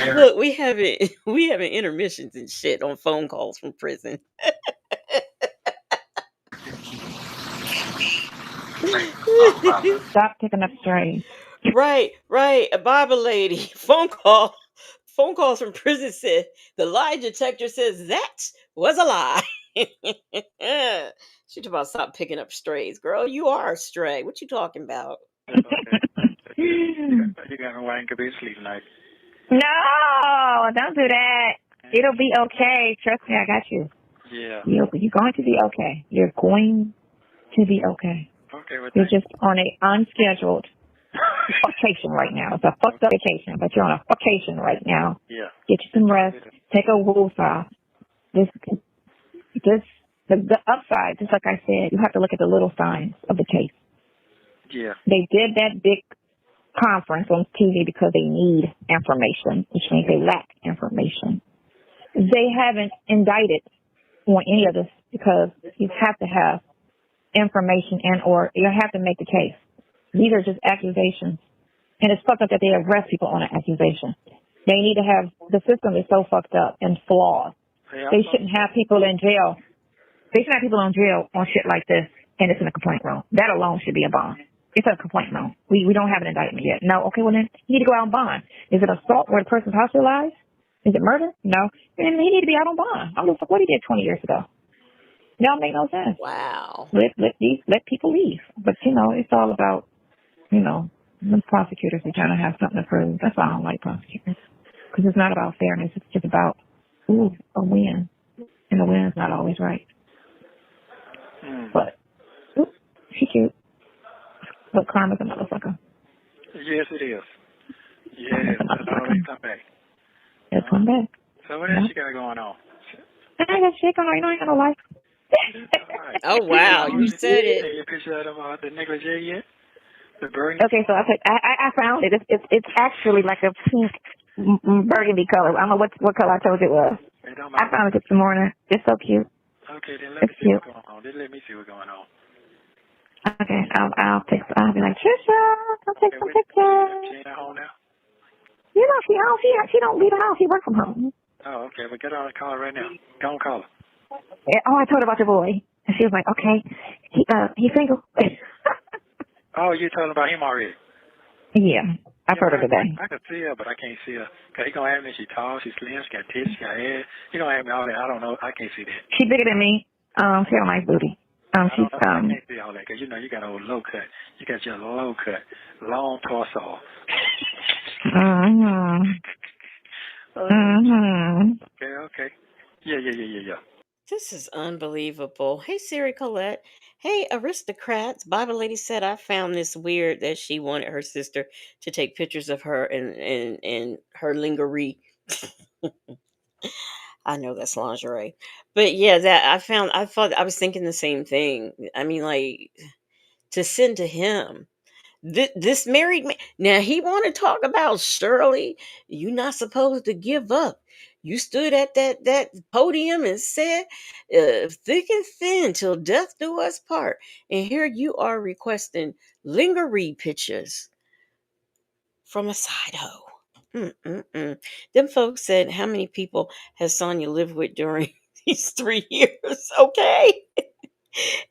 Look, we having intermissions and shit on phone calls from prison. Stop picking up strays. Right. A Bible lady. Phone calls from prison said the lie detector says that was a lie. She talking about stop picking up strays. Girl, you are a stray. What you talking about? Okay. You got me where I ain't gonna be asleep tonight. No, don't do that. It'll be okay. Trust me, I got you. Yeah. You're going to be okay. You're going to be okay. Okay, well, You're just on a unscheduled vacation right now. It's a fucked up vacation, but you're on a vacation right now. Yeah. Get you some rest. Take a woosah. The upside, just like I said, you have to look at the little signs of the case. Yeah. They did that big conference on TV because they need information, which means they lack information. They haven't indicted on any of this because you have to have information or you have to make the case. These are just accusations. And it's fucked up that they arrest people on an accusation. They need to have, the system is so fucked up and flawed. They shouldn't have people in jail. They shouldn't have people in jail on shit like this and it's in a complaint room. That alone should be a bond. It's a complaint room. We don't have an indictment yet. No, okay, well then you need to go out on bond. Is it assault where the person's hospitalized? Is it murder? No. Then he need to be out on bond. I don't know what he did 20 years ago. That don't make no sense. Wow. Let people leave. But it's all about, the prosecutors are trying to have something to prove. That's why I don't like prosecutors. Because it's not about fairness. It's just about, a win. And the win's not always right. But, she cute. But karma's a motherfucker. Yes, it is. Yes, that's always come back. It'll come back. So what else you got going on? I got shit going on. You know I ain't got no life. Right. Oh wow, you said Take it. your picture out of the negligee yet? The burgundy? Okay, so I found it. It's actually like a pink burgundy color. I don't know what color I told you it was. I found it this morning. It's so cute. Okay, then let me see what's going on. Then let me see what's going on. Okay, I'll be like, Trisha, come take some pictures. She ain't at home now? She don't leave the house. She work from home. Oh, okay. Well, get on the call right now. Go on, call her. Oh, I told her about your boy. And she was like, okay, he's single. Oh, you told her about him already? Yeah, I've heard her today. I can see her, but I can't see her. Because he's going to have me. She's tall, she's slim, she got tits, she got hair. He's going to have me all that. I don't know. I can't see that. She's bigger than me. She got a nice booty. I can't see all that because, you got a low cut. You got your low cut, long torso. Okay. Yeah. This is unbelievable. Hey, Siri Colette. Hey, aristocrats. Bible lady said I found this weird that she wanted her sister to take pictures of her and her lingerie. I know that's lingerie. But yeah, that I thought I was thinking the same thing. I mean, like, to send to him. This married man. Now he want to talk about Shirley. You not supposed to give up. You stood at that podium and said, "Thick and thin till death do us part." And here you are requesting lingerie pictures from a side hoe. Mm-mm-mm. Them folks said, "How many people has Sonya lived with during these 3 years?" Okay.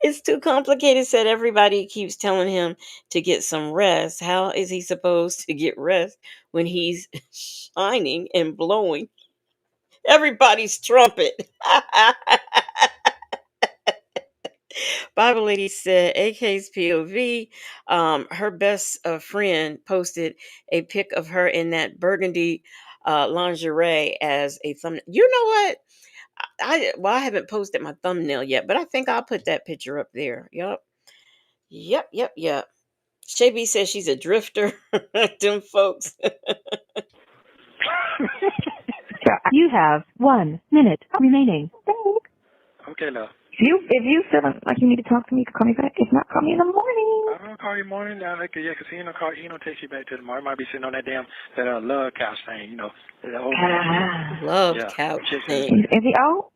It's too complicated, said everybody keeps telling him to get some rest. How is he supposed to get rest when he's shining and blowing everybody's trumpet? Bible lady said AK's POV. Her best friend posted a pic of her in that burgundy lingerie as a thumbnail. You know what? I haven't posted my thumbnail yet, but I think I'll put that picture up there. Yep. Shay says she's a drifter. Them folks. You have 1 minute remaining. Okay, love. If you feel like you need to talk to me, you can call me back. If not, call me in the morning. I'm gonna call you morning down there, yeah, 'cause he ain't gonna text you back till tomorrow. He might be sitting on that damn love couch thing, you know. That old Love yeah, couch chicken. thing. Is he old?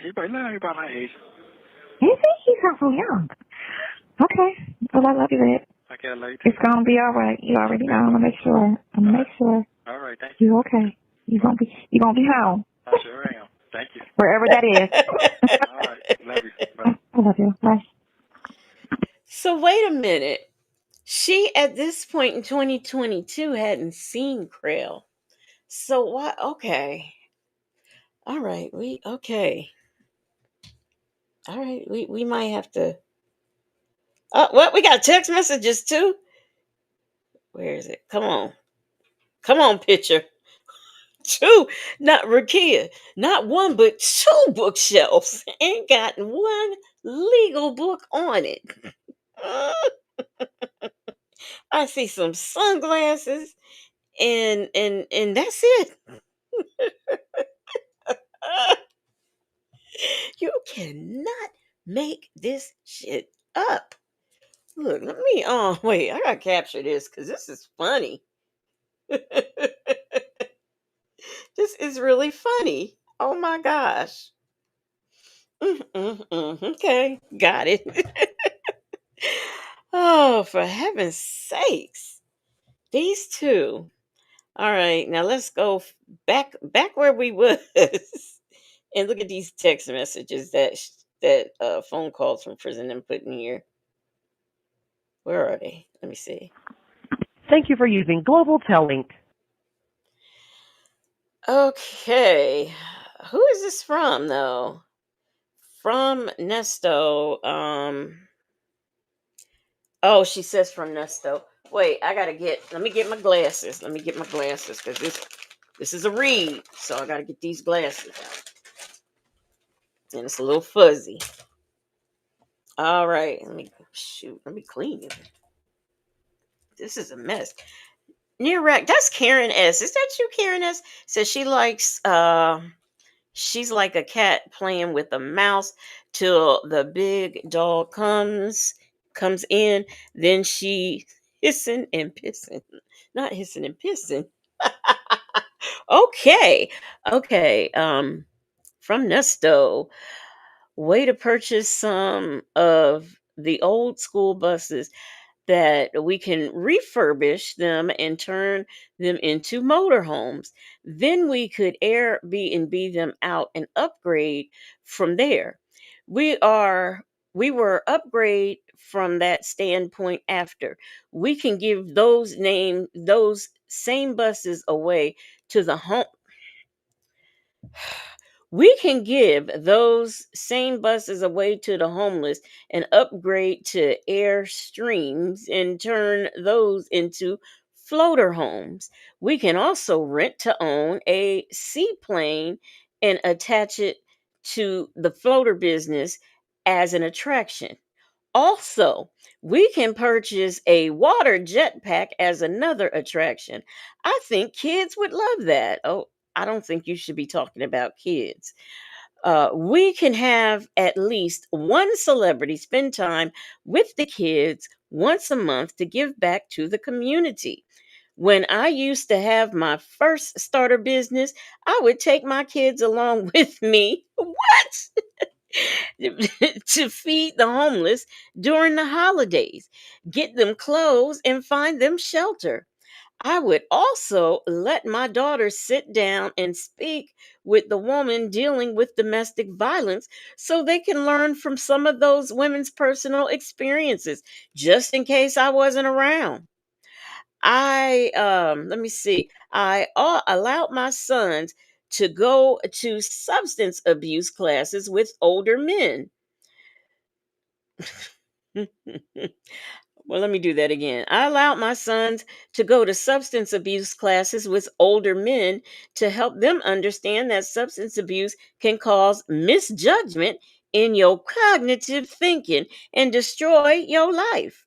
He about my age. Is he? He's not so young. Okay. Well, I love you, Red. Okay, I love you. It's gonna be all right. You already know. I'm gonna make sure. All right, thank you. You're okay. You're gonna be home. I sure am. Thank you. Wherever that is. All right, love you. Bye. I love you. Bye. So wait a minute. She at this point in 2022 hadn't seen Krill. So what? Okay. All right. All right. We might have to. Oh, what? We got text messages too. Where is it? Come on, picture. Two, not Rakia, not one, but two bookshelves. Ain't got one legal book on it. I see some sunglasses, and that's it. You cannot make this shit up. Look, let me wait, I gotta capture this because this is funny. This is really funny. Oh my gosh. Okay, got it. Oh, for heaven's sakes. These two. All right, now let's go back where we was and look at these text messages that phone calls from prison and put in here. Where are they? Let me see. Thank you for using Global Tel Link. Okay. Who is this from though? From Nesto. Oh, she says from Nesto. Wait, let me get my glasses. Because this is a read. So I gotta get these glasses out. And it's a little fuzzy. All right. Let me clean it. This is a mess. Near rack. That's Karen S. Is that you, Karen S? Says she likes she's like a cat playing with a mouse till the big dog comes in, then she hissing and pissing. Not hissing and pissing. Okay. From Nesto. Way to purchase some of the old school buses that we can refurbish them and turn them into motorhomes. Then we could Airbnb them out and upgrade from there. We are we were upgrade from that standpoint after. We can give those same buses away to the home we can give those same buses away to the homeless and upgrade to Airstreams and turn those into floater homes. We can also rent to own a seaplane and attach it to the floater business as an attraction. Also, we can purchase a water jetpack as another attraction. I think kids would love that. Oh, I don't think you should be talking about kids. We can have at least one celebrity spend time with the kids once a month to give back to the community. When I used to have my first starter business, I would take my kids along with me. What? To feed the homeless during the holidays, get them clothes, and find them shelter. I would also let my daughter sit down and speak with the woman dealing with domestic violence so they can learn from some of those women's personal experiences, just in case I wasn't around. Let me see. I allowed my sons to go to substance abuse classes with older men. Well, let me do that again. I allowed my sons to go to substance abuse classes with older men to help them understand that substance abuse can cause misjudgment in your cognitive thinking and destroy your life.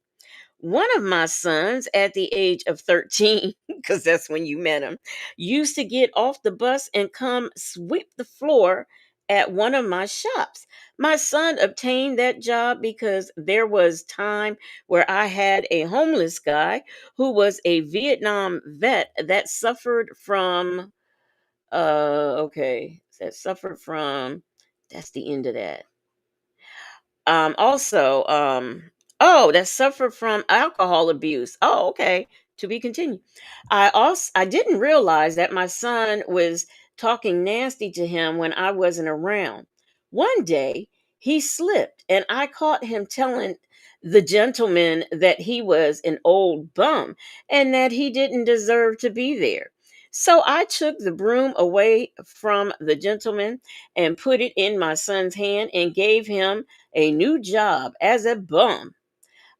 One of my sons, at the age of 13, because that's when you met him, used to get off the bus and come sweep the floor at one of my shops. My son obtained that job because there was time where I had a homeless guy who was a Vietnam vet that suffered from that suffered from that's the end of that. Also, that suffered from alcohol abuse. Oh, okay. To be continued. I didn't realize that my son was talking nasty to him when I wasn't around. One day he slipped and I caught him telling the gentleman that he was an old bum and that he didn't deserve to be there. So I took the broom away from the gentleman and put it in my son's hand and gave him a new job as a bum.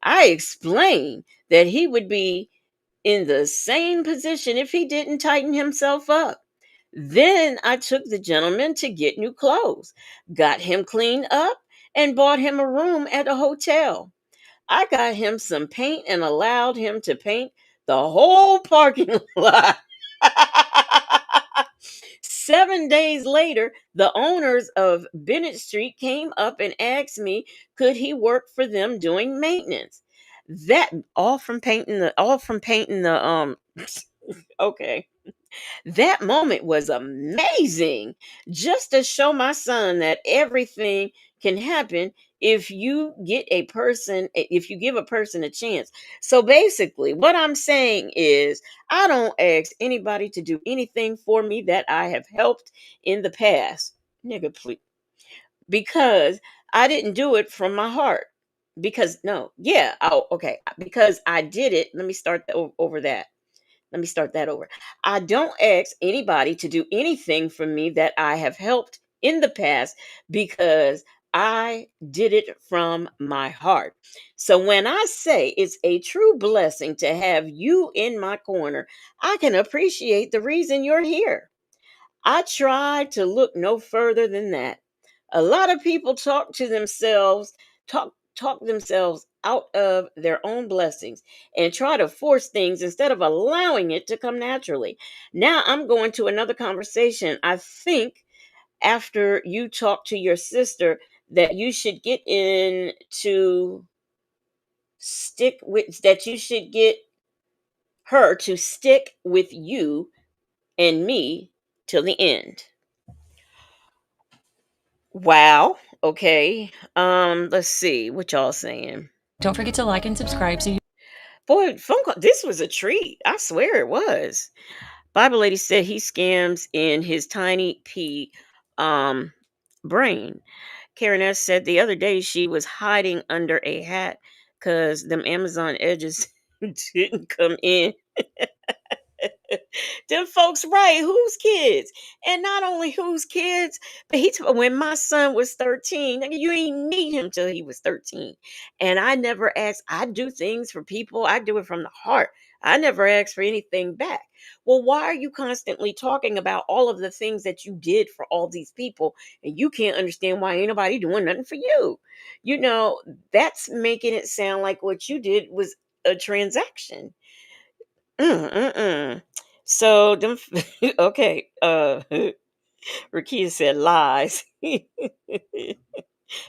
I explained that he would be in the same position if he didn't tighten himself up. Then I took the gentleman to get new clothes, got him cleaned up, and bought him a room at a hotel. I got him some paint and allowed him to paint the whole parking lot. 7 days later, the owners of Bennett Street came up and asked me could he work for them doing maintenance. That all from painting the okay. That moment was amazing. Just to show my son that everything can happen if you give a person a chance. So basically, what I'm saying is I don't ask anybody to do anything for me that I have helped in the past. Nigga, please. Because I didn't do it from my heart. Because no, yeah, oh, okay. Because I did it. Let me start over that. Let me start that over. I don't ask anybody to do anything for me that I have helped in the past because I did it from my heart. So when I say it's a true blessing to have you in my corner, I can appreciate the reason you're here. I try to look no further than that. A lot of people talk themselves out of their own blessings and try to force things instead of allowing it to come naturally. Now I'm going to another conversation. I think after you talk to your sister that you should get into stick with that you should get her to stick with you and me till the end. Wow. Okay. Let's see what y'all saying. Don't forget to like and subscribe so you Boy, phone call. This was a treat. I swear it was. Bible lady said he scams in his tiny pea um brain. Karen S said the other day she was hiding under a hat because them Amazon edges didn't come in. Them folks right, whose kids? And not only whose kids, but when my son was 13, nigga, you ain't meet him till he was 13. And I never asked, I do things for people, I do it from the heart. I never asked for anything back. Well, why are you constantly talking about all of the things that you did for all these people and you can't understand why ain't nobody doing nothing for you? You know, that's making it sound like what you did was a transaction. Mm-mm-mm. So them okay. Rakia said lies.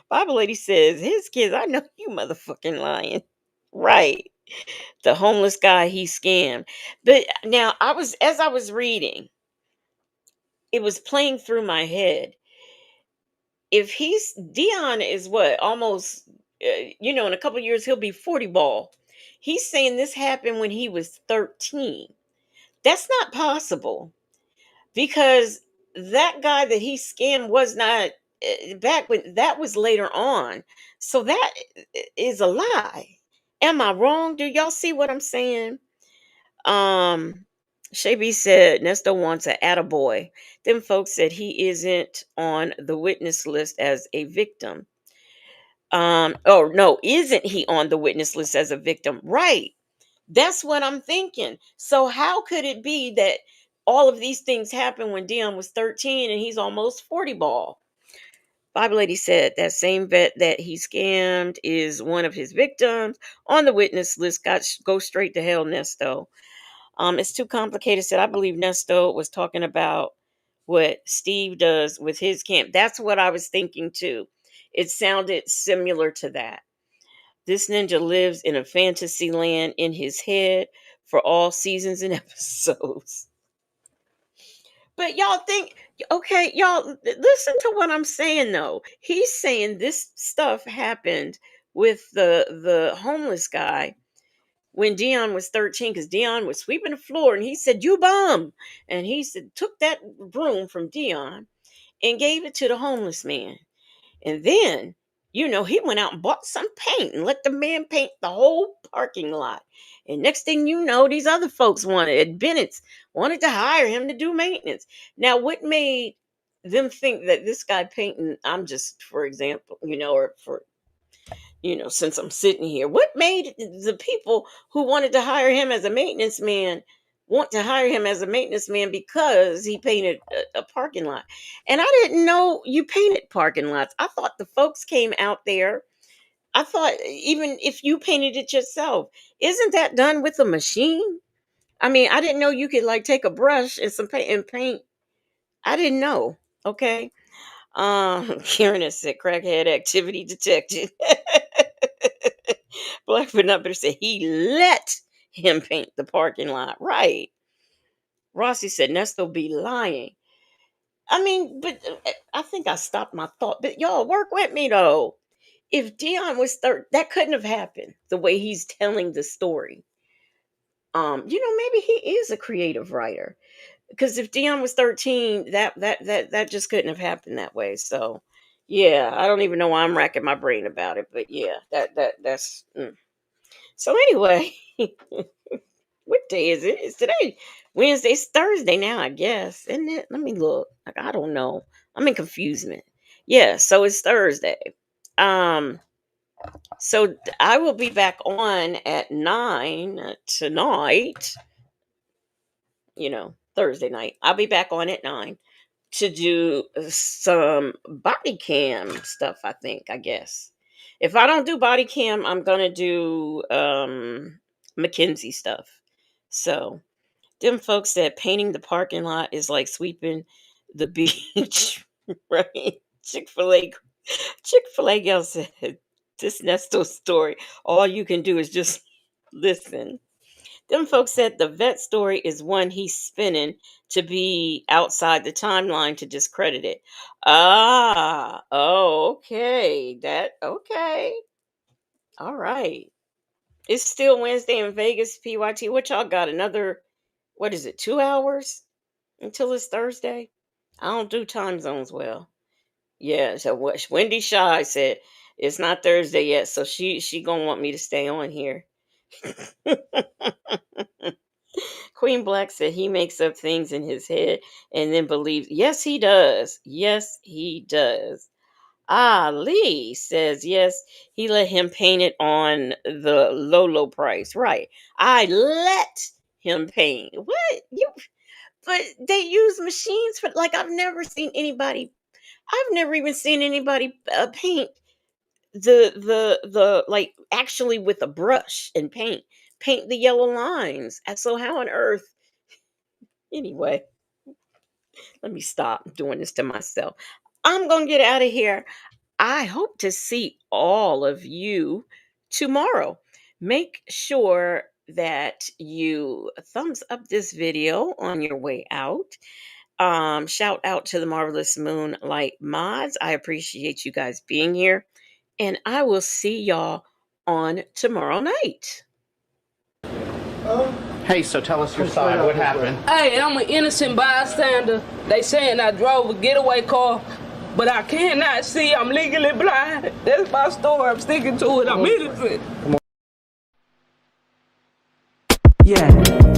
Bible lady says his kids. I know you motherfucking lying. Right. The homeless guy he scammed. But now as I was reading, it was playing through my head. If he's Dion is what almost, in a couple years he'll be 40 ball. He's saying this happened when he was 13. That's not possible because that guy that he scammed was not back when that was later on. So that is a lie. Am I wrong? Do y'all see what I'm saying? Um, Shaby said Nesto wants an attaboy. Them folks said he isn't on the witness list as a victim. Oh no, isn't he on the witness list as a victim? Right. That's what I'm thinking. So how could it be that all of these things happened when Deon was 13 and he's almost 40 ball? Bible lady said that same vet that he scammed is one of his victims on the witness list. Go straight to hell, Nesto. It's too complicated. Said I believe Nesto was talking about what Steve does with his camp. That's what I was thinking too. It sounded similar to that. This ninja lives in a fantasy land in his head for all seasons and episodes. But y'all think, okay, y'all listen to what I'm saying though. He's saying this stuff happened with the homeless guy when Deon was 13, because Deon was sweeping the floor and he said, "You bum." And he said, took that broom from Deon and gave it to the homeless man. And then, he went out and bought some paint and let the man paint the whole parking lot. And next thing you know, these other folks Bennett's wanted to hire him to do maintenance. Now, what made them think that this guy painting, I'm just, for example, or for, since I'm sitting here, what made the people who wanted to hire him as a maintenance man want to hire him as a maintenance man because he painted a parking lot? And I didn't know you painted parking lots. I thought the folks came out there. I thought even if you painted it yourself, isn't that done with a machine? I mean, I didn't know you could like take a brush and some paint and paint. I didn't know. Okay. Karen has said crackhead activity detected. Blackfoot Up said he let him paint the parking lot. Right. Rossi said Nesto be lying. I mean, but I think I stopped my thought. But y'all work with me though. If Dion was that couldn't have happened the way he's telling the story. Maybe he is a creative writer. Because if Dion was 13, that just couldn't have happened that way. So yeah, I don't even know why I'm racking my brain about it. But yeah, that's so anyway. What day is it? It's today Wednesday. It's Thursday now, I guess, isn't it? Let me look. Like, I don't know. I'm in confusement. Yeah, so it's Thursday. Um, so I will be back on at 9 tonight. Thursday night. I'll be back on at 9 to do some body cam stuff. I guess. If I don't do body cam, I'm gonna do Mackenzie stuff. So them folks said painting the parking lot is like sweeping the beach, right? Chick-fil-A gal said, this Nesto story, all you can do is just listen. Them folks said the vet story is one he's spinning to be outside the timeline to discredit it. Okay. Okay. All right. It's still Wednesday in Vegas, PYT. What y'all got? Another, what is it, 2 hours until it's Thursday? I don't do time zones well. Yeah, so what Wendy Shy said, it's not Thursday yet, so she gonna want me to stay on here. Queen Black said he makes up things in his head and then believes. Yes, he does. Yes, he does. Lee says, yes, he let him paint it on the low price. Right. I let him paint. What? But they use machines for, like, I've never even seen anybody paint the like actually with a brush and paint the yellow lines. And so how on earth, anyway, Let me stop doing this to myself. I'm going to get out of here. I hope to see all of you tomorrow. Make sure that you thumbs up this video on your way out. Shout out to the Marvelous Moonlight Mods. I appreciate you guys being here. And I will see y'all on tomorrow night. Hey, so tell us your side. What happened? Hey, I'm an innocent bystander. They saying I drove a getaway car, but I cannot see. I'm legally blind. That's my story. I'm sticking to it. I'm innocent. Yeah.